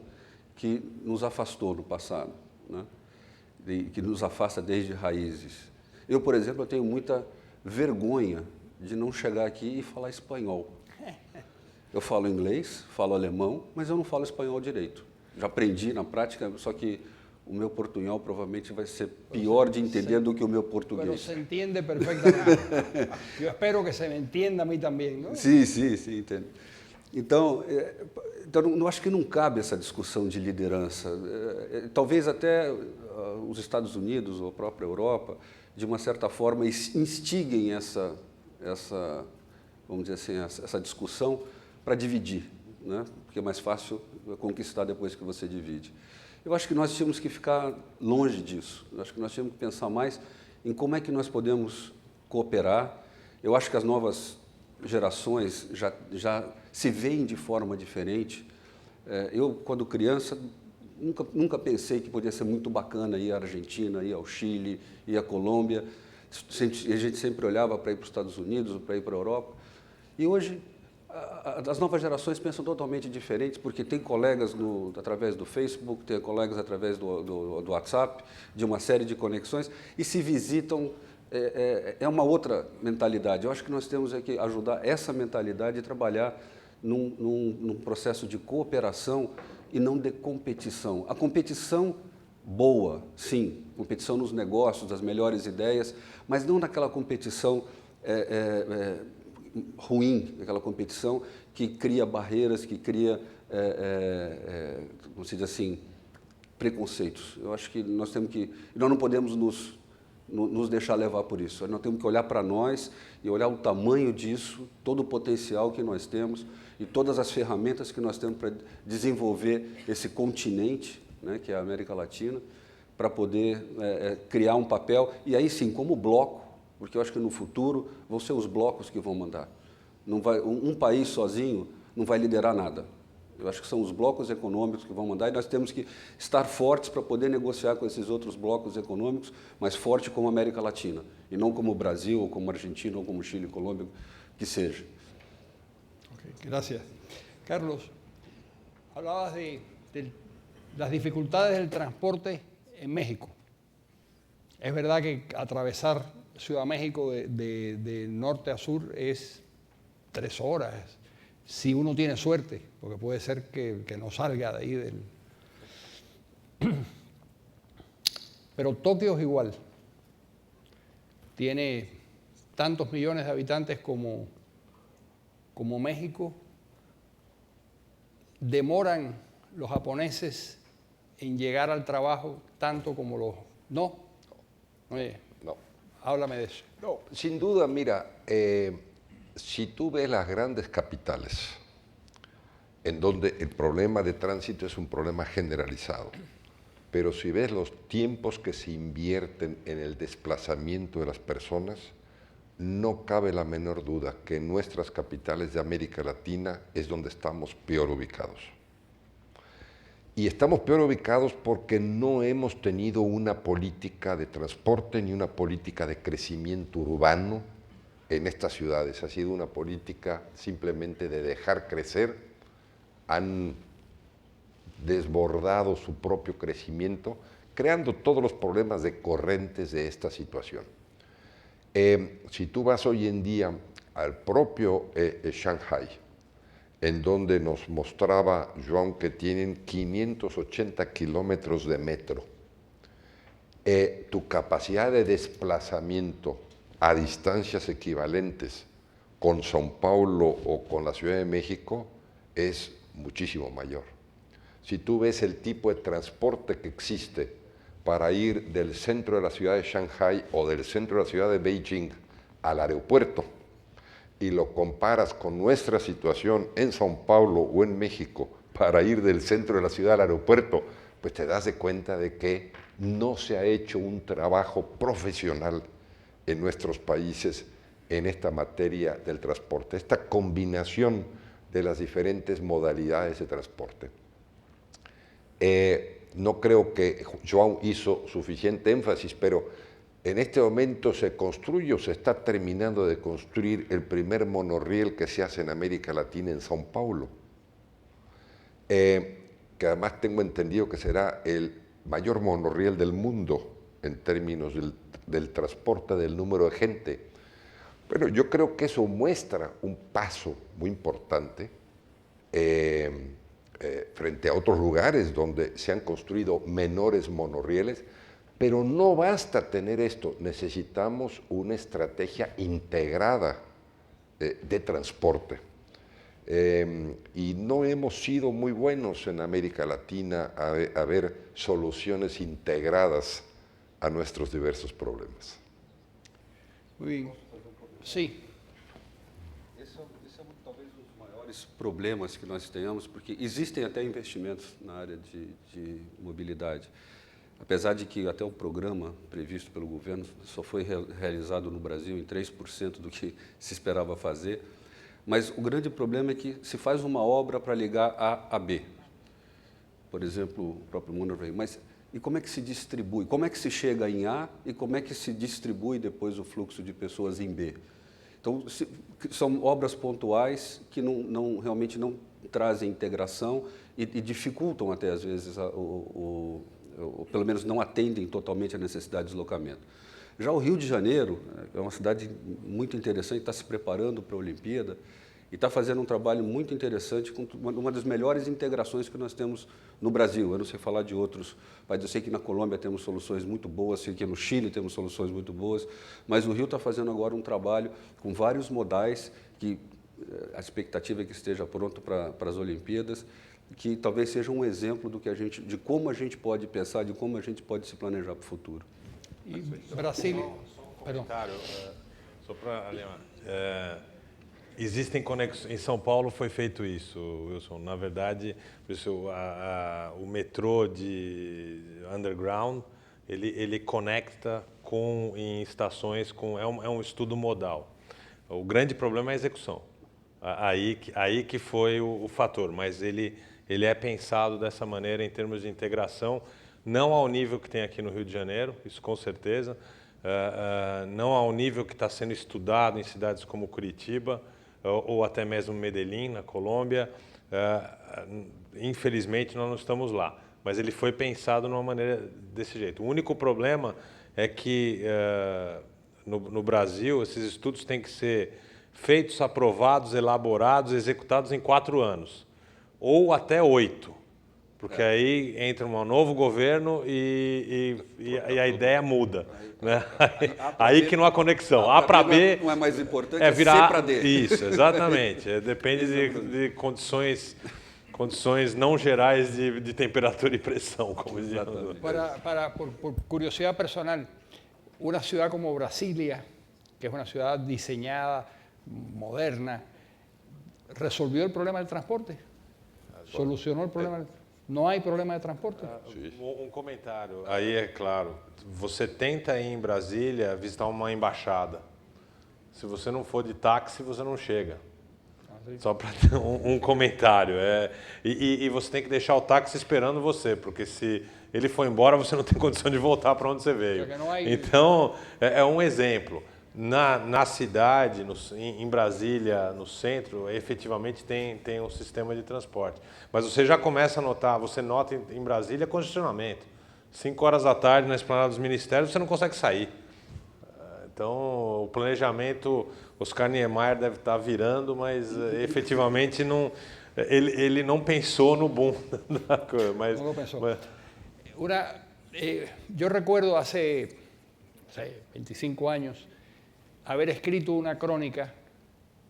que nos afastou no passado, né? Que nos afasta desde raízes. Eu, por exemplo, eu tenho muita vergonha de não chegar aqui e falar espanhol. Eu falo inglês, falo alemão, mas eu não falo espanhol direito. Já aprendi na prática, só que o meu portunhol provavelmente vai ser pior de entender do que o meu português. Mas se entende perfeitamente. Eu espero que se me entenda a mim também, não? Sim, entendo. Então, eu acho que não cabe essa discussão de liderança. Talvez até os Estados Unidos ou a própria Europa, de uma certa forma, instiguem essa vamos dizer assim, essa discussão para dividir, né? Porque é mais fácil conquistar depois que você divide. Eu acho que nós tínhamos que ficar longe disso. Eu acho que nós tínhamos que pensar mais em como é que nós podemos cooperar. Eu acho que as novas gerações já se veem de forma diferente. Eu, quando criança, nunca pensei que podia ser muito bacana ir à Argentina, ir ao Chile, ir à Colômbia. A gente sempre olhava para ir para os Estados Unidos, para ir para a Europa. E hoje, as novas gerações pensam totalmente diferentes, porque tem colegas através do Facebook, tem colegas através do WhatsApp, de uma série de conexões, e se visitam. É uma outra mentalidade. Eu acho que nós temos que ajudar essa mentalidade e trabalhar num processo de cooperação e não de competição. A competição boa, sim, competição nos negócios, das melhores ideias, mas não naquela competição ruim, aquela competição que cria barreiras, que cria, como se diz assim, preconceitos. Eu acho que nós não podemos nos deixar levar por isso. Nós temos que olhar para nós e olhar o tamanho disso, todo o potencial que nós temos e todas as ferramentas que nós temos para desenvolver esse continente, né, que é a América Latina, para poder criar um papel, e aí sim, como bloco, porque eu acho que no futuro vão ser os blocos que vão mandar. Um país sozinho não vai liderar nada. Eu acho que são os blocos econômicos que vão mandar, e nós temos que estar fortes para poder negociar com esses outros blocos econômicos, mas forte como a América Latina, e não como o Brasil, ou como a Argentina, ou como o Chile, Colômbia, que seja. Okay, gracias. Carlos, hablabas de las dificultades del transporte en México. Es verdad que atravesar Ciudad México de norte a sur es 3 horas, si uno tiene suerte, porque puede ser que no salga de ahí Pero Tokio es igual. Tiene tantos millones de habitantes como México. Demoran los japoneses en llegar al trabajo tanto como los... ¿No? Oye, No. Háblame de eso. No, sin duda, mira, si tú ves las grandes capitales, en donde el problema de tránsito es un problema generalizado, pero si ves los tiempos que se invierten en el desplazamiento de las personas, no cabe la menor duda que en nuestras capitales de América Latina es donde estamos peor ubicados. Y estamos peor ubicados porque no hemos tenido una política de transporte ni una política de crecimiento urbano en estas ciudades. Ha sido una política simplemente de dejar crecer. Han desbordado su propio crecimiento, creando todos los problemas recurrentes de esta situación. Si tú vas hoy en día al propio Shanghai, en donde nos mostraba Joan que tienen 580 kilómetros de metro, tu capacidad de desplazamiento a distancias equivalentes con São Paulo o con la Ciudad de México es muchísimo mayor. Si tú ves el tipo de transporte que existe para ir del centro de la ciudad de Shanghai o del centro de la ciudad de Beijing al aeropuerto y lo comparas con nuestra situación en São Paulo o en México para ir del centro de la ciudad al aeropuerto, pues te das de cuenta de que no se ha hecho un trabajo profesional en nuestros países en esta materia del transporte, esta combinación de las diferentes modalidades de transporte. No creo que Joan hizo suficiente énfasis, pero en este momento se construye o se está terminando de construir el primer monorriel que se hace en América Latina en São Paulo, que además tengo entendido que será el mayor monorriel del mundo en términos del transporte del número de gente. Pero yo creo que eso muestra un paso muy importante frente a otros lugares donde se han construido menores monorrieles, pero no basta tener esto, necesitamos una estrategia integrada de transporte. Y no hemos sido muy buenos en América Latina a ver soluciones integradas a nuestros diversos problemas. Muy bien. Sí. Esse é talvez um dos maiores problemas que nós tenhamos, porque existem até investimentos na área de mobilidade. Apesar de que até o programa previsto pelo governo só foi realizado no Brasil em 3% do que se esperava fazer, mas o grande problema é que se faz uma obra para ligar A a B, por exemplo, o próprio monorail, mas e como é que se distribui? Como é que se chega em A e como é que se distribui depois o fluxo de pessoas em B? Então, são obras pontuais que realmente não trazem integração e dificultam até, às vezes, ou pelo menos não atendem totalmente a necessidade de deslocamento. Já o Rio de Janeiro é uma cidade muito interessante, está se preparando para a Olimpíada e está fazendo um trabalho muito interessante com uma das melhores integrações que nós temos no Brasil. Eu não sei falar de outros países, eu sei que na Colômbia temos soluções muito boas, sei que no Chile temos soluções muito boas, mas o Rio está fazendo agora um trabalho com vários modais que a expectativa é que esteja pronto para as Olimpíadas, que talvez seja um exemplo de como a gente pode pensar, de como a gente pode se planejar para o futuro. Y Brasil. Comentário, só para alinhar. Existem conexões. Em São Paulo foi feito isso, Wilson. Na verdade, o metrô de underground ele conecta em estações é um estudo modal. O grande problema é a execução. Aí que foi o fator, mas ele é pensado dessa maneira em termos de integração, não ao nível que tem aqui no Rio de Janeiro, isso com certeza, não ao nível que está sendo estudado em cidades como Curitiba, ou até mesmo Medellín, na Colômbia. Infelizmente, nós não estamos lá, mas ele foi pensado de uma maneira desse jeito. O único problema é que, no Brasil, esses estudos têm que ser feitos, aprovados, elaborados, executados em 4 anos, ou até 8, porque aí entra um novo governo e a ideia muda. Né? Aí que não há conexão. A para B não é mais importante, é virar C para D. Isso, exatamente. Depende de condições não gerais de temperatura e pressão, como dizíamos. Por curiosidad personal, una ciudad como Brasilia, que es una ciudad diseñada, moderna, ¿resolvió el problema del transporte? ¿Solucionó el problema? Não há problema de transporte? Um comentário. Aí é claro, você tenta ir em Brasília visitar uma embaixada. Se você não for de táxi, você não chega. Só para ter um comentário. E você tem que deixar o táxi esperando você, porque se ele for embora, você não tem condição de voltar para onde você veio. Então, é um exemplo. Na cidade, em Brasília, no centro, efetivamente tem um sistema de transporte. Mas você já começa a notar, você nota em Brasília congestionamento. 5 horas da tarde na esplanada dos ministérios você não consegue sair. Então o planejamento, Oscar Niemeyer deve estar virando, mas efetivamente não, ele não pensou no boom da coisa. Mas, no lo pensó. Yo recuerdo hace 25 años haber escrito una crónica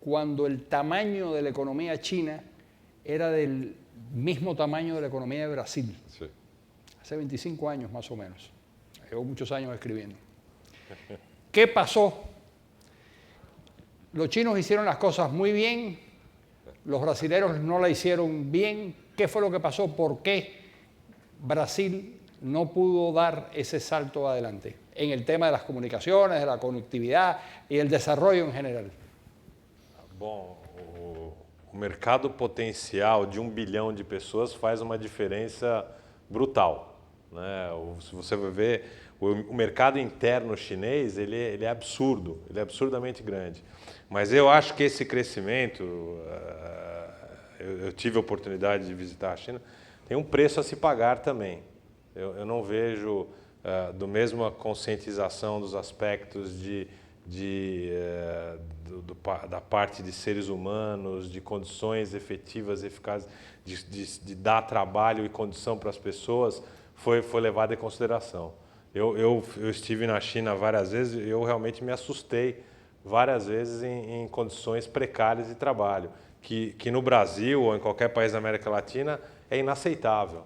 cuando el tamaño de la economía china era del mismo tamaño de la economía de Brasil. Sí. Hace 25 años más o menos. Llevo muchos años escribiendo. ¿Qué pasó? Los chinos hicieron las cosas muy bien, los brasileños no la hicieron bien. ¿Qué fue lo que pasó? ¿Por qué Brasil no pudo dar ese salto adelante en el tema de las comunicaciones, de la conectividad y el desarrollo en general? Bom, o mercado potencial de 1 bilhão de pessoas faz uma diferença brutal, né? Se você vai ver, o mercado interno chinês, ele é absurdo, ele é absurdamente grande. Mas eu acho que esse crescimento, eu tive a oportunidade de visitar a China, tem um preço a se pagar também. Eu não vejo do mesma conscientização dos aspectos da parte de seres humanos, de condições efetivas, eficazes, de dar trabalho e condição para as pessoas, foi levado em consideração. Eu estive na China várias vezes e eu realmente me assustei várias vezes em condições precárias de trabalho, que no Brasil ou em qualquer país da América Latina é inaceitável,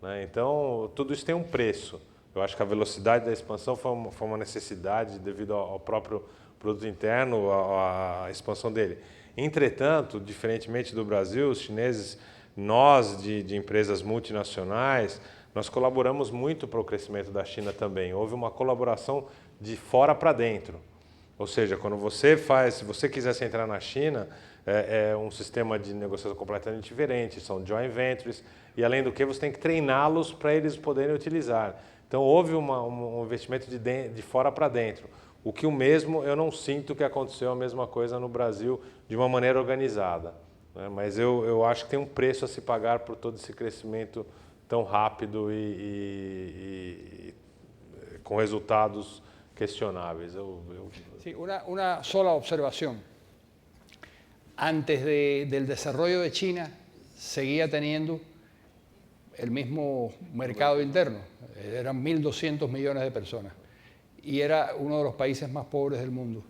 né? Então, tudo isso tem um preço. Eu acho que a velocidade da expansão foi uma necessidade devido ao próprio produto interno, à expansão dele. Entretanto, diferentemente do Brasil, os chineses, nós de empresas multinacionais, nós colaboramos muito para o crescimento da China também. Houve uma colaboração de fora para dentro. Ou seja, se você quisesse entrar na China, é um sistema de negociação completamente diferente, são joint ventures, e além do que você tem que treiná-los para eles poderem utilizar. Então houve um investimento de fora para dentro. O que eu não sinto que aconteceu a mesma coisa no Brasil de uma maneira organizada, né? Mas eu acho que tem um preço a se pagar por todo esse crescimento tão rápido e com resultados questionáveis. Sí, una sola observación. Antes del desarrollo de China, seguía teniendo el mismo mercado interno. Eran 1.200 millones de personas. Y era uno de los países más pobres del mundo.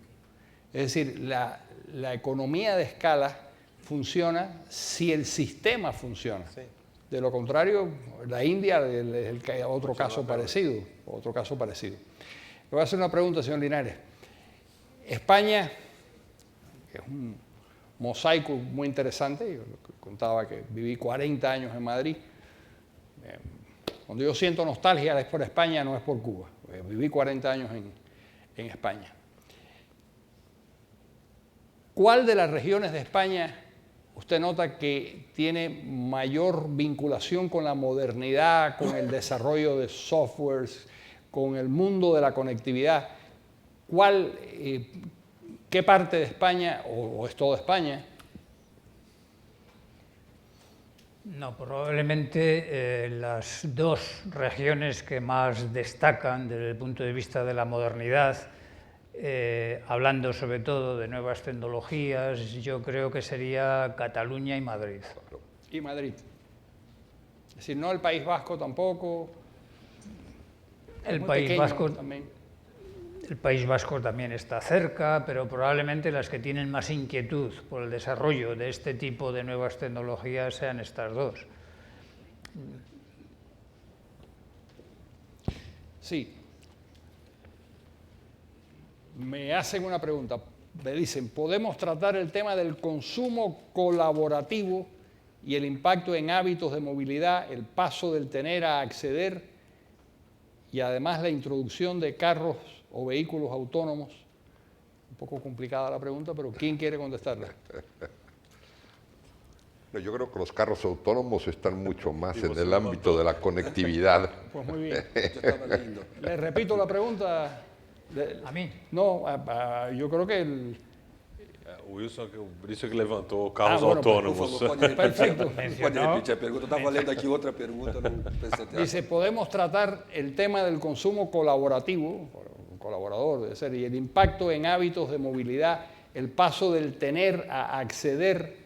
Es decir, la economía de escala funciona si el sistema funciona. Sí. De lo contrario, la India es otro caso parecido. Le voy a hacer una pregunta, señor Linares. España, que es un mosaico muy interesante, yo contaba que viví 40 años en Madrid. Cuando yo siento nostalgia es por España, no es por Cuba. Viví 40 años en España. ¿Cuál de las regiones de España usted nota que tiene mayor vinculación con la modernidad, con el desarrollo de softwares, con el mundo de la conectividad? ¿Qué parte de España, o es toda España? No, probablemente las dos regiones que más destacan desde el punto de vista de la modernidad, hablando sobre todo de nuevas tecnologías, yo creo que sería Cataluña y Madrid. Y Madrid. Es decir, no el País Vasco tampoco. El País Vasco también está cerca, pero probablemente las que tienen más inquietud por el desarrollo de este tipo de nuevas tecnologías sean estas dos. Sí. Me hacen una pregunta. Me dicen, ¿podemos tratar el tema del consumo colaborativo y el impacto en hábitos de movilidad, el paso del tener a acceder y además la introducción de carros o vehículos autónomos? Un poco complicada la pregunta, pero ¿quién quiere contestarla? No, yo creo que los carros autónomos están mucho más en el ámbito de la conectividad. Pues muy bien. Le repito la pregunta. A mí. No, yo creo que O Wilson, por isso que levantou carros bueno, autônomos. Pode repetir, Perfecto. pode repetir a pergunta. Eu estava lendo aqui outra pergunta, não prestei atenção. dice, podemos tratar el tema del consumo colaborativo, un colaborador debe ser, y el impacto en hábitos de movilidad, el paso del tener a acceder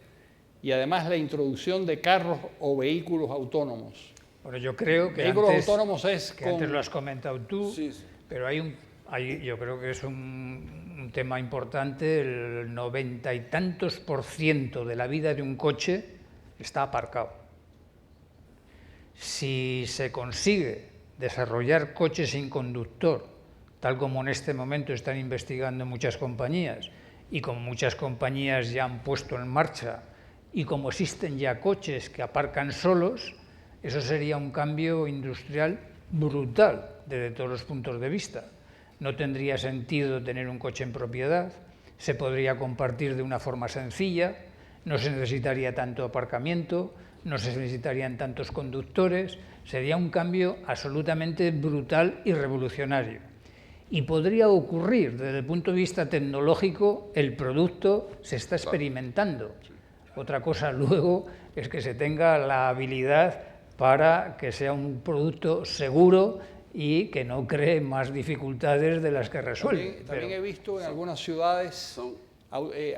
y además la introducción de carros o vehículos autónomos. Bueno, yo creo que Vehículos antes, autónomos es que con... antes lo has comentado tú, Sí, sí. pero yo creo que es un tema importante. El 90 y tantos % de la vida de un coche está aparcado. Si se consigue desarrollar coches sin conductor, tal como en este momento están investigando muchas compañías, y como muchas compañías ya han puesto en marcha, y como existen ya coches que aparcan solos, eso sería un cambio industrial brutal desde todos los puntos de vista. No tendría sentido tener un coche en propiedad, se podría compartir de una forma sencilla, no se necesitaría tanto aparcamiento, no se necesitarían tantos conductores, sería un cambio absolutamente brutal y revolucionario. Y podría ocurrir, desde el punto de vista tecnológico, el producto se está experimentando. Otra cosa luego es que se tenga la habilidad para que sea un producto seguro y que no cree más dificultades de las que resuelve. También he visto en algunas ciudades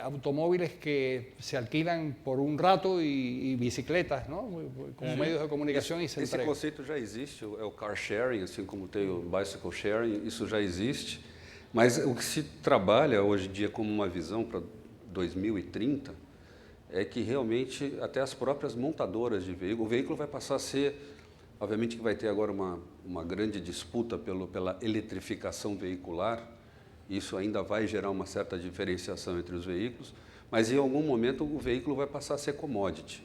automóviles que se alquilan por un rato y bicicletas, ¿no? Como medios de comunicação e se Esse entrega. conceito já existe, é o car sharing, assim como tem o bicycle sharing, isso já existe. Mas o que se trabalha hoje em dia como uma visão para 2030 é que realmente até as próprias montadoras de veículo, o veículo vai passar a ser, obviamente que vai ter agora uma grande disputa pela eletrificação veicular, isso ainda vai gerar uma certa diferenciação entre os veículos, mas em algum momento o veículo vai passar a ser commodity.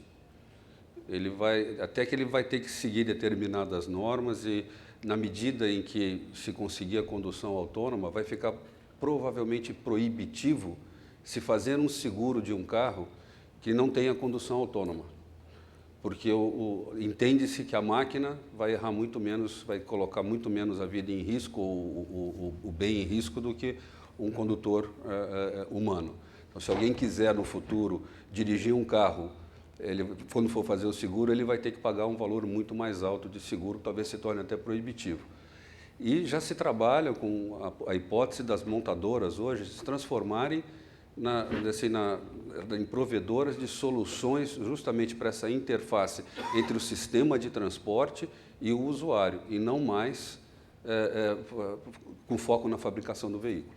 Até que ele vai ter que seguir determinadas normas e, na medida em que se conseguir a condução autônoma, vai ficar provavelmente proibitivo se fazer um seguro de um carro que não tenha condução autônoma. Porque entende-se que a máquina vai errar muito menos, vai colocar muito menos a vida em risco, o bem em risco, do que um condutor humano. Então, se alguém quiser no futuro dirigir um carro, quando for fazer o seguro, ele vai ter que pagar um valor muito mais alto de seguro, talvez se torne até proibitivo. E já se trabalha com a hipótese das montadoras hoje se transformarem em provedoras de soluções justamente para essa interface entre o sistema de transporte e o usuário, e não mais com foco na fabricação do veículo.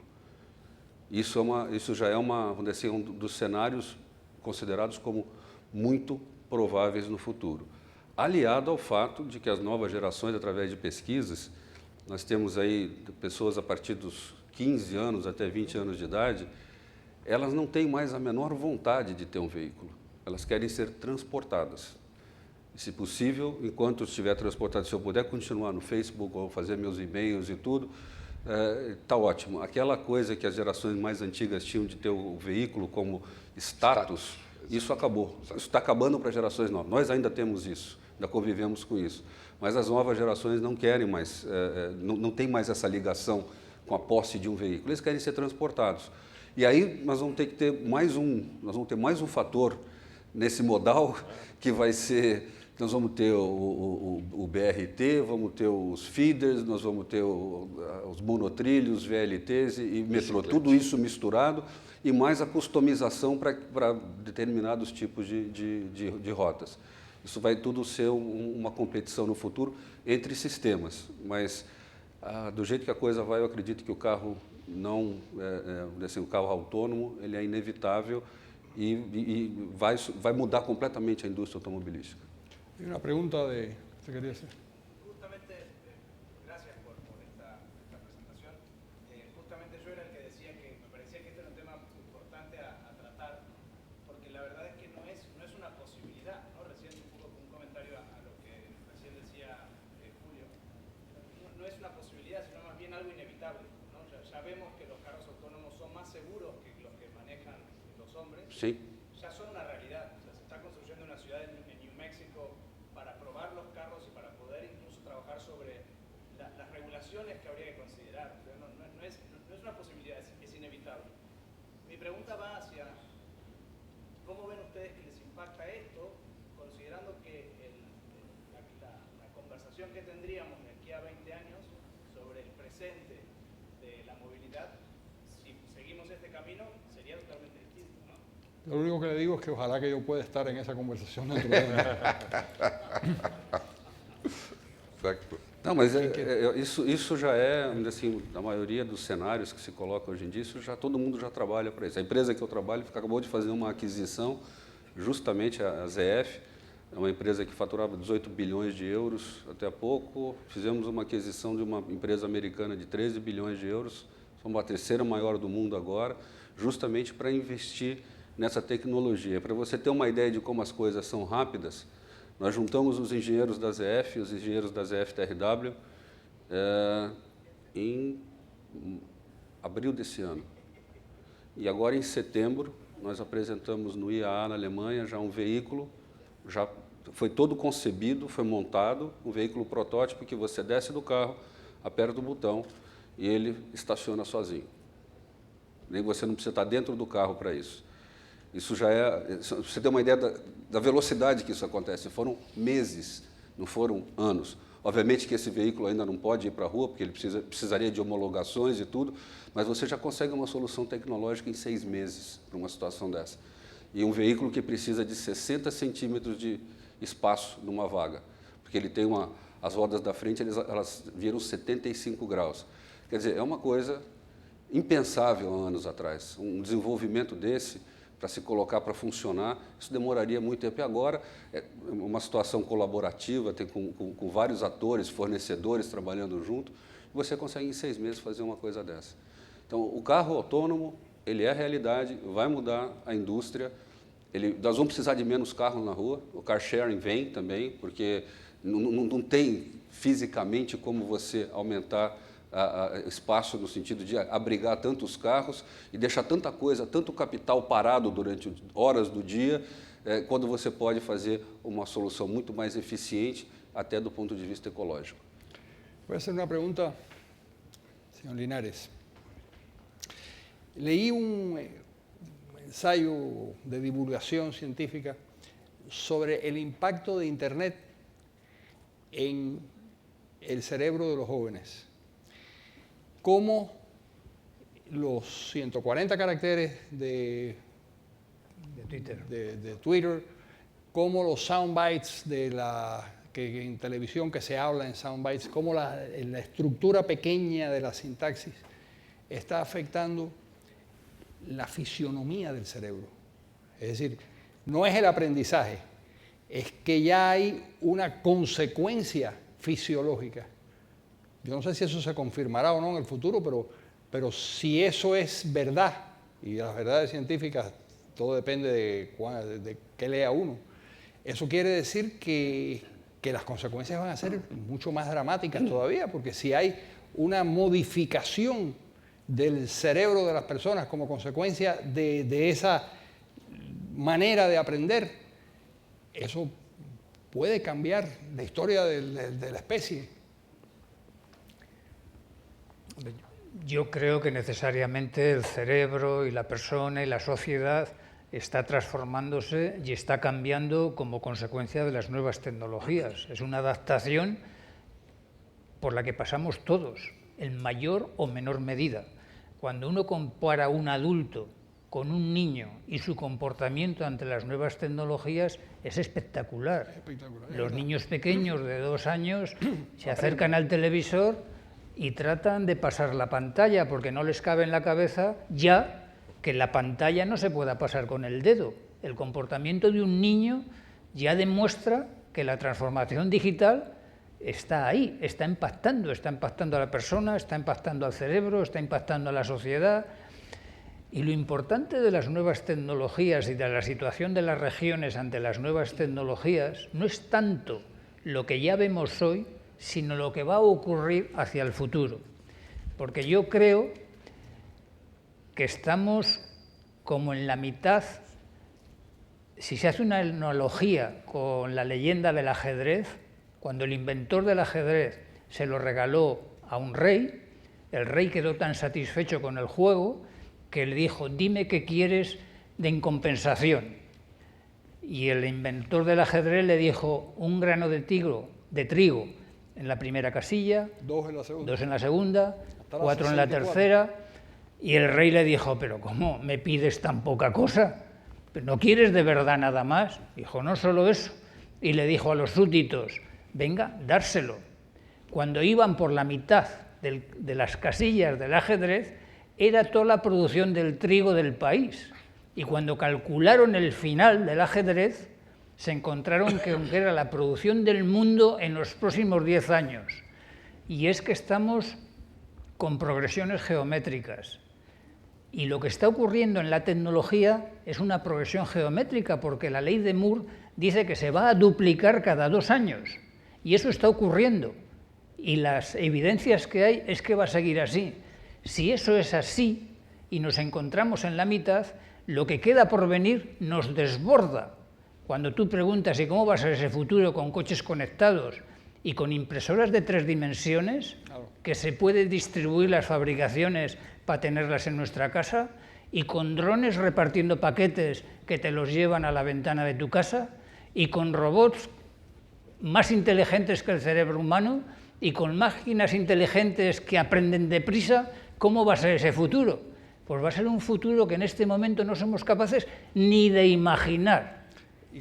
Isso já é vamos dizer assim, um dos cenários considerados como muito prováveis no futuro. Aliado ao fato de que as novas gerações, através de pesquisas, nós temos aí pessoas a partir dos 15 anos até 20 anos de idade, elas não têm mais a menor vontade de ter um veículo. Elas querem ser transportadas. E, se possível, enquanto estiver transportado, se eu puder continuar no Facebook ou fazer meus e-mails e tudo, está ótimo. Aquela coisa que as gerações mais antigas tinham de ter o veículo como status, isso acabou. Isso está acabando para as gerações novas. Nós ainda temos isso, ainda convivemos com isso. Mas as novas gerações não querem mais, não tem mais essa ligação com a posse de um veículo. Eles querem ser transportados. E aí nós vamos ter que ter mais um fator nesse modal, que vai ser, nós vamos ter o BRT, vamos ter os feeders, nós vamos ter os monotrilhos, VLTs e metrô, tudo isso misturado, e mais a customização para determinados tipos de rotas. Isso vai tudo ser uma competição no futuro entre sistemas, mas do jeito que a coisa vai, eu acredito que o carro o carro autônomo ele é inevitável e vai mudar completamente a indústria automobilística. Hay una pregunta ¿se quería hacer? Justamente, gracias por esta presentación. Justamente yo era el que decía que me parecía que este era un tema importante a tratar, porque la verdad es que no es una posibilidad, ¿no? Recién un poco un comentario a lo que recién decía Julio. No es una posibilidad, sino más bien algo inevitable, ¿no? Ya vemos que los carros autónomos son más seguros que los que manejan los hombres. Sí. Ya son una realidad. O sea, se está construyendo una ciudad en New México para probar los carros y para poder incluso trabajar sobre las regulaciones que habría que considerar. O sea, no pregunta va hacia cómo ven ustedes que les impacta esto, considerando que la conversación que tendríamos de aquí a 20 años sobre el presente de la movilidad, si seguimos este camino, sería totalmente distinto, ¿no? Lo único que le digo es que ojalá que yo pueda estar en esa conversación dentro de Exacto. Não, mas isso já é, assim, a maioria dos cenários que se coloca hoje em dia, isso já, todo mundo já trabalha para isso. A empresa que eu trabalho acabou de fazer uma aquisição, justamente a ZF, é uma empresa que faturava 18 bilhões de euros até há pouco. Fizemos uma aquisição de uma empresa americana de 13 bilhões de euros, somos a terceira maior do mundo agora, justamente para investir nessa tecnologia. Para você ter uma ideia de como as coisas são rápidas, nós juntamos os engenheiros da ZF e os engenheiros da ZF-TRW em abril desse ano. E agora, em setembro, nós apresentamos no IAA, na Alemanha, já um veículo, já foi todo concebido, foi montado, um veículo protótipo que você desce do carro, aperta o botão e ele estaciona sozinho. Nem você não precisa estar dentro do carro para isso. Isso já é, você tem uma ideia da velocidade que isso acontece. Foram meses, não foram anos. Obviamente que esse veículo ainda não pode ir para a rua, porque ele precisaria de homologações e tudo, mas você já consegue uma solução tecnológica em 6 meses para uma situação dessa. E um veículo que precisa de 60 centímetros de espaço numa vaga, porque ele tem as rodas da frente, elas viram 75 graus. Quer dizer, é uma coisa impensável há anos atrás. Um desenvolvimento desse, para se colocar para funcionar, isso demoraria muito tempo. E agora é uma situação colaborativa, tem com vários atores, fornecedores trabalhando junto, e você consegue em 6 meses fazer uma coisa dessa. Então, o carro autônomo, ele é a realidade, vai mudar a indústria. Nós vamos precisar de menos carros na rua, o car sharing vem também, porque não tem fisicamente como você aumentar espaço no sentido de abrigar tantos carros e deixar tanta coisa, tanto capital parado durante horas do dia, quando você pode fazer uma solução muito mais eficiente, até do ponto de vista ecológico. Voy a hacer una pregunta, señor Linares. Leí un ensayo de divulgación científica sobre el impacto de Internet en el cerebro de los jóvenes. Cómo los 140 caracteres de Twitter, cómo los soundbites que en televisión que se habla en soundbites, cómo la estructura pequeña de la sintaxis está afectando la fisionomía del cerebro. Es decir, no es el aprendizaje, es que ya hay una consecuencia fisiológica. Yo no sé si eso se confirmará o no en el futuro, pero si eso es verdad, y las verdades científicas, todo depende de qué lea uno, eso quiere decir que las consecuencias van a ser mucho más dramáticas todavía, porque si hay una modificación del cerebro de las personas como consecuencia de esa manera de aprender, eso puede cambiar la historia de la especie. Yo creo que necesariamente el cerebro y la persona y la sociedad está transformándose y está cambiando como consecuencia de las nuevas tecnologías. Es una adaptación por la que pasamos todos, en mayor o menor medida. Cuando uno compara un adulto con un niño y su comportamiento ante las nuevas tecnologías es espectacular. Los niños pequeños de 2 años se acercan al televisor y tratan de pasar la pantalla porque no les cabe en la cabeza ya que la pantalla no se pueda pasar con el dedo. El comportamiento de un niño ya demuestra que la transformación digital está ahí, está impactando a la persona, está impactando al cerebro, está impactando a la sociedad. Y lo importante de las nuevas tecnologías y de la situación de las regiones ante las nuevas tecnologías no es tanto lo que ya vemos hoy, sino lo que va a ocurrir hacia el futuro. Porque yo creo que estamos como en la mitad, si se hace una analogía con la leyenda del ajedrez, cuando el inventor del ajedrez se lo regaló a un rey, el rey quedó tan satisfecho con el juego que le dijo, dime qué quieres en compensación. Y el inventor del ajedrez le dijo, un grano de trigo en la primera casilla, 2 en la segunda, 2 en la segunda, hasta la 4 en la 64. tercera, y el rey le dijo, pero ¿cómo me pides tan poca cosa? ¿No quieres de verdad nada más? Dijo, no solo eso. Y le dijo a los súbditos, venga, dárselo. Cuando iban por la mitad de las casillas del ajedrez, era toda la producción del trigo del país. Y cuando calcularon el final del ajedrez, se encontraron que era la producción del mundo en los próximos 10 años. Y es que estamos con progresiones geométricas. Y lo que está ocurriendo en la tecnología es una progresión geométrica, porque la ley de Moore dice que se va a duplicar cada 2 años. Y eso está ocurriendo. Y las evidencias que hay es que va a seguir así. Si eso es así y nos encontramos en la mitad, lo que queda por venir nos desborda. Cuando tú preguntas, ¿y cómo va a ser ese futuro con coches conectados y con impresoras de 3 dimensiones, que se puede distribuir las fabricaciones para tenerlas en nuestra casa, y con drones repartiendo paquetes que te los llevan a la ventana de tu casa, y con robots más inteligentes que el cerebro humano, y con máquinas inteligentes que aprenden deprisa? ¿Cómo va a ser ese futuro? Pues va a ser un futuro que en este momento no somos capaces ni de imaginar,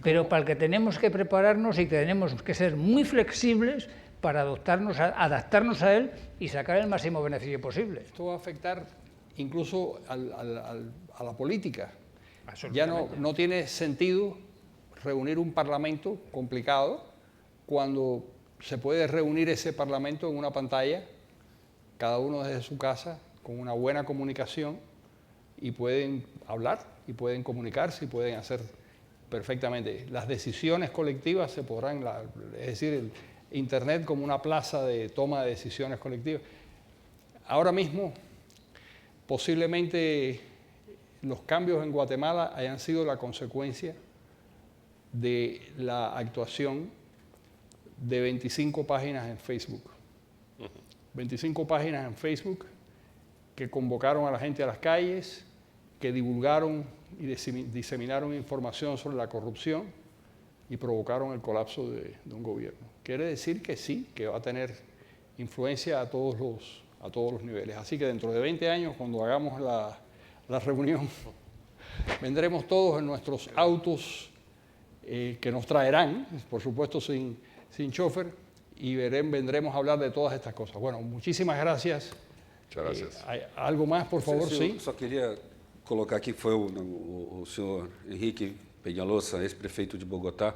pero para el que tenemos que prepararnos y que tenemos que ser muy flexibles para adaptarnos a él y sacar el máximo beneficio posible. Esto va a afectar incluso a la política. Ya no tiene sentido reunir un parlamento complicado cuando se puede reunir ese parlamento en una pantalla, cada uno desde su casa, con una buena comunicación, y pueden hablar, y pueden comunicarse, y pueden hacer perfectamente. Las decisiones colectivas se podrán, es decir, el Internet como una plaza de toma de decisiones colectivas. Ahora mismo, posiblemente los cambios en Guatemala hayan sido la consecuencia de la actuación de 25 páginas en Facebook. 25 páginas en Facebook que convocaron a la gente a las calles, que divulgaron y diseminaron información sobre la corrupción y provocaron el colapso de un gobierno. Quiere decir que sí, que va a tener influencia a todos los niveles. Así que dentro de 20 años, cuando hagamos la reunión, vendremos todos en nuestros autos que nos traerán, por supuesto sin chofer, y vendremos a hablar de todas estas cosas. Bueno, muchísimas gracias. Muchas gracias. ¿Algo más, por favor? Sí. Só queria colocar aqui que foi o senhor Henrique Peñalosa, ex-prefeito de Bogotá,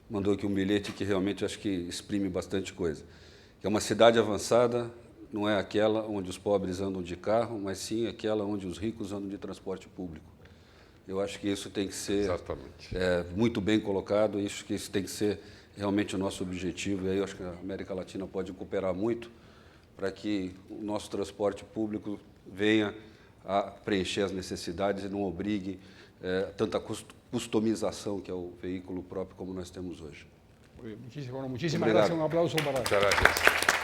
mandou aqui um bilhete que realmente acho que exprime bastante coisa. É uma cidade avançada, não é aquela onde os pobres andam de carro, mas sim aquela onde os ricos andam de transporte público. Eu acho que isso tem que ser muito bem colocado, acho que isso tem que ser realmente o nosso objetivo, e aí eu acho que a América Latina pode cooperar muito para que o nosso transporte público venha a preencher as necessidades e não obrigue tanta customização que é o veículo próprio como nós temos hoje. Muchísimas gracias, un aplauso para... Muchas gracias.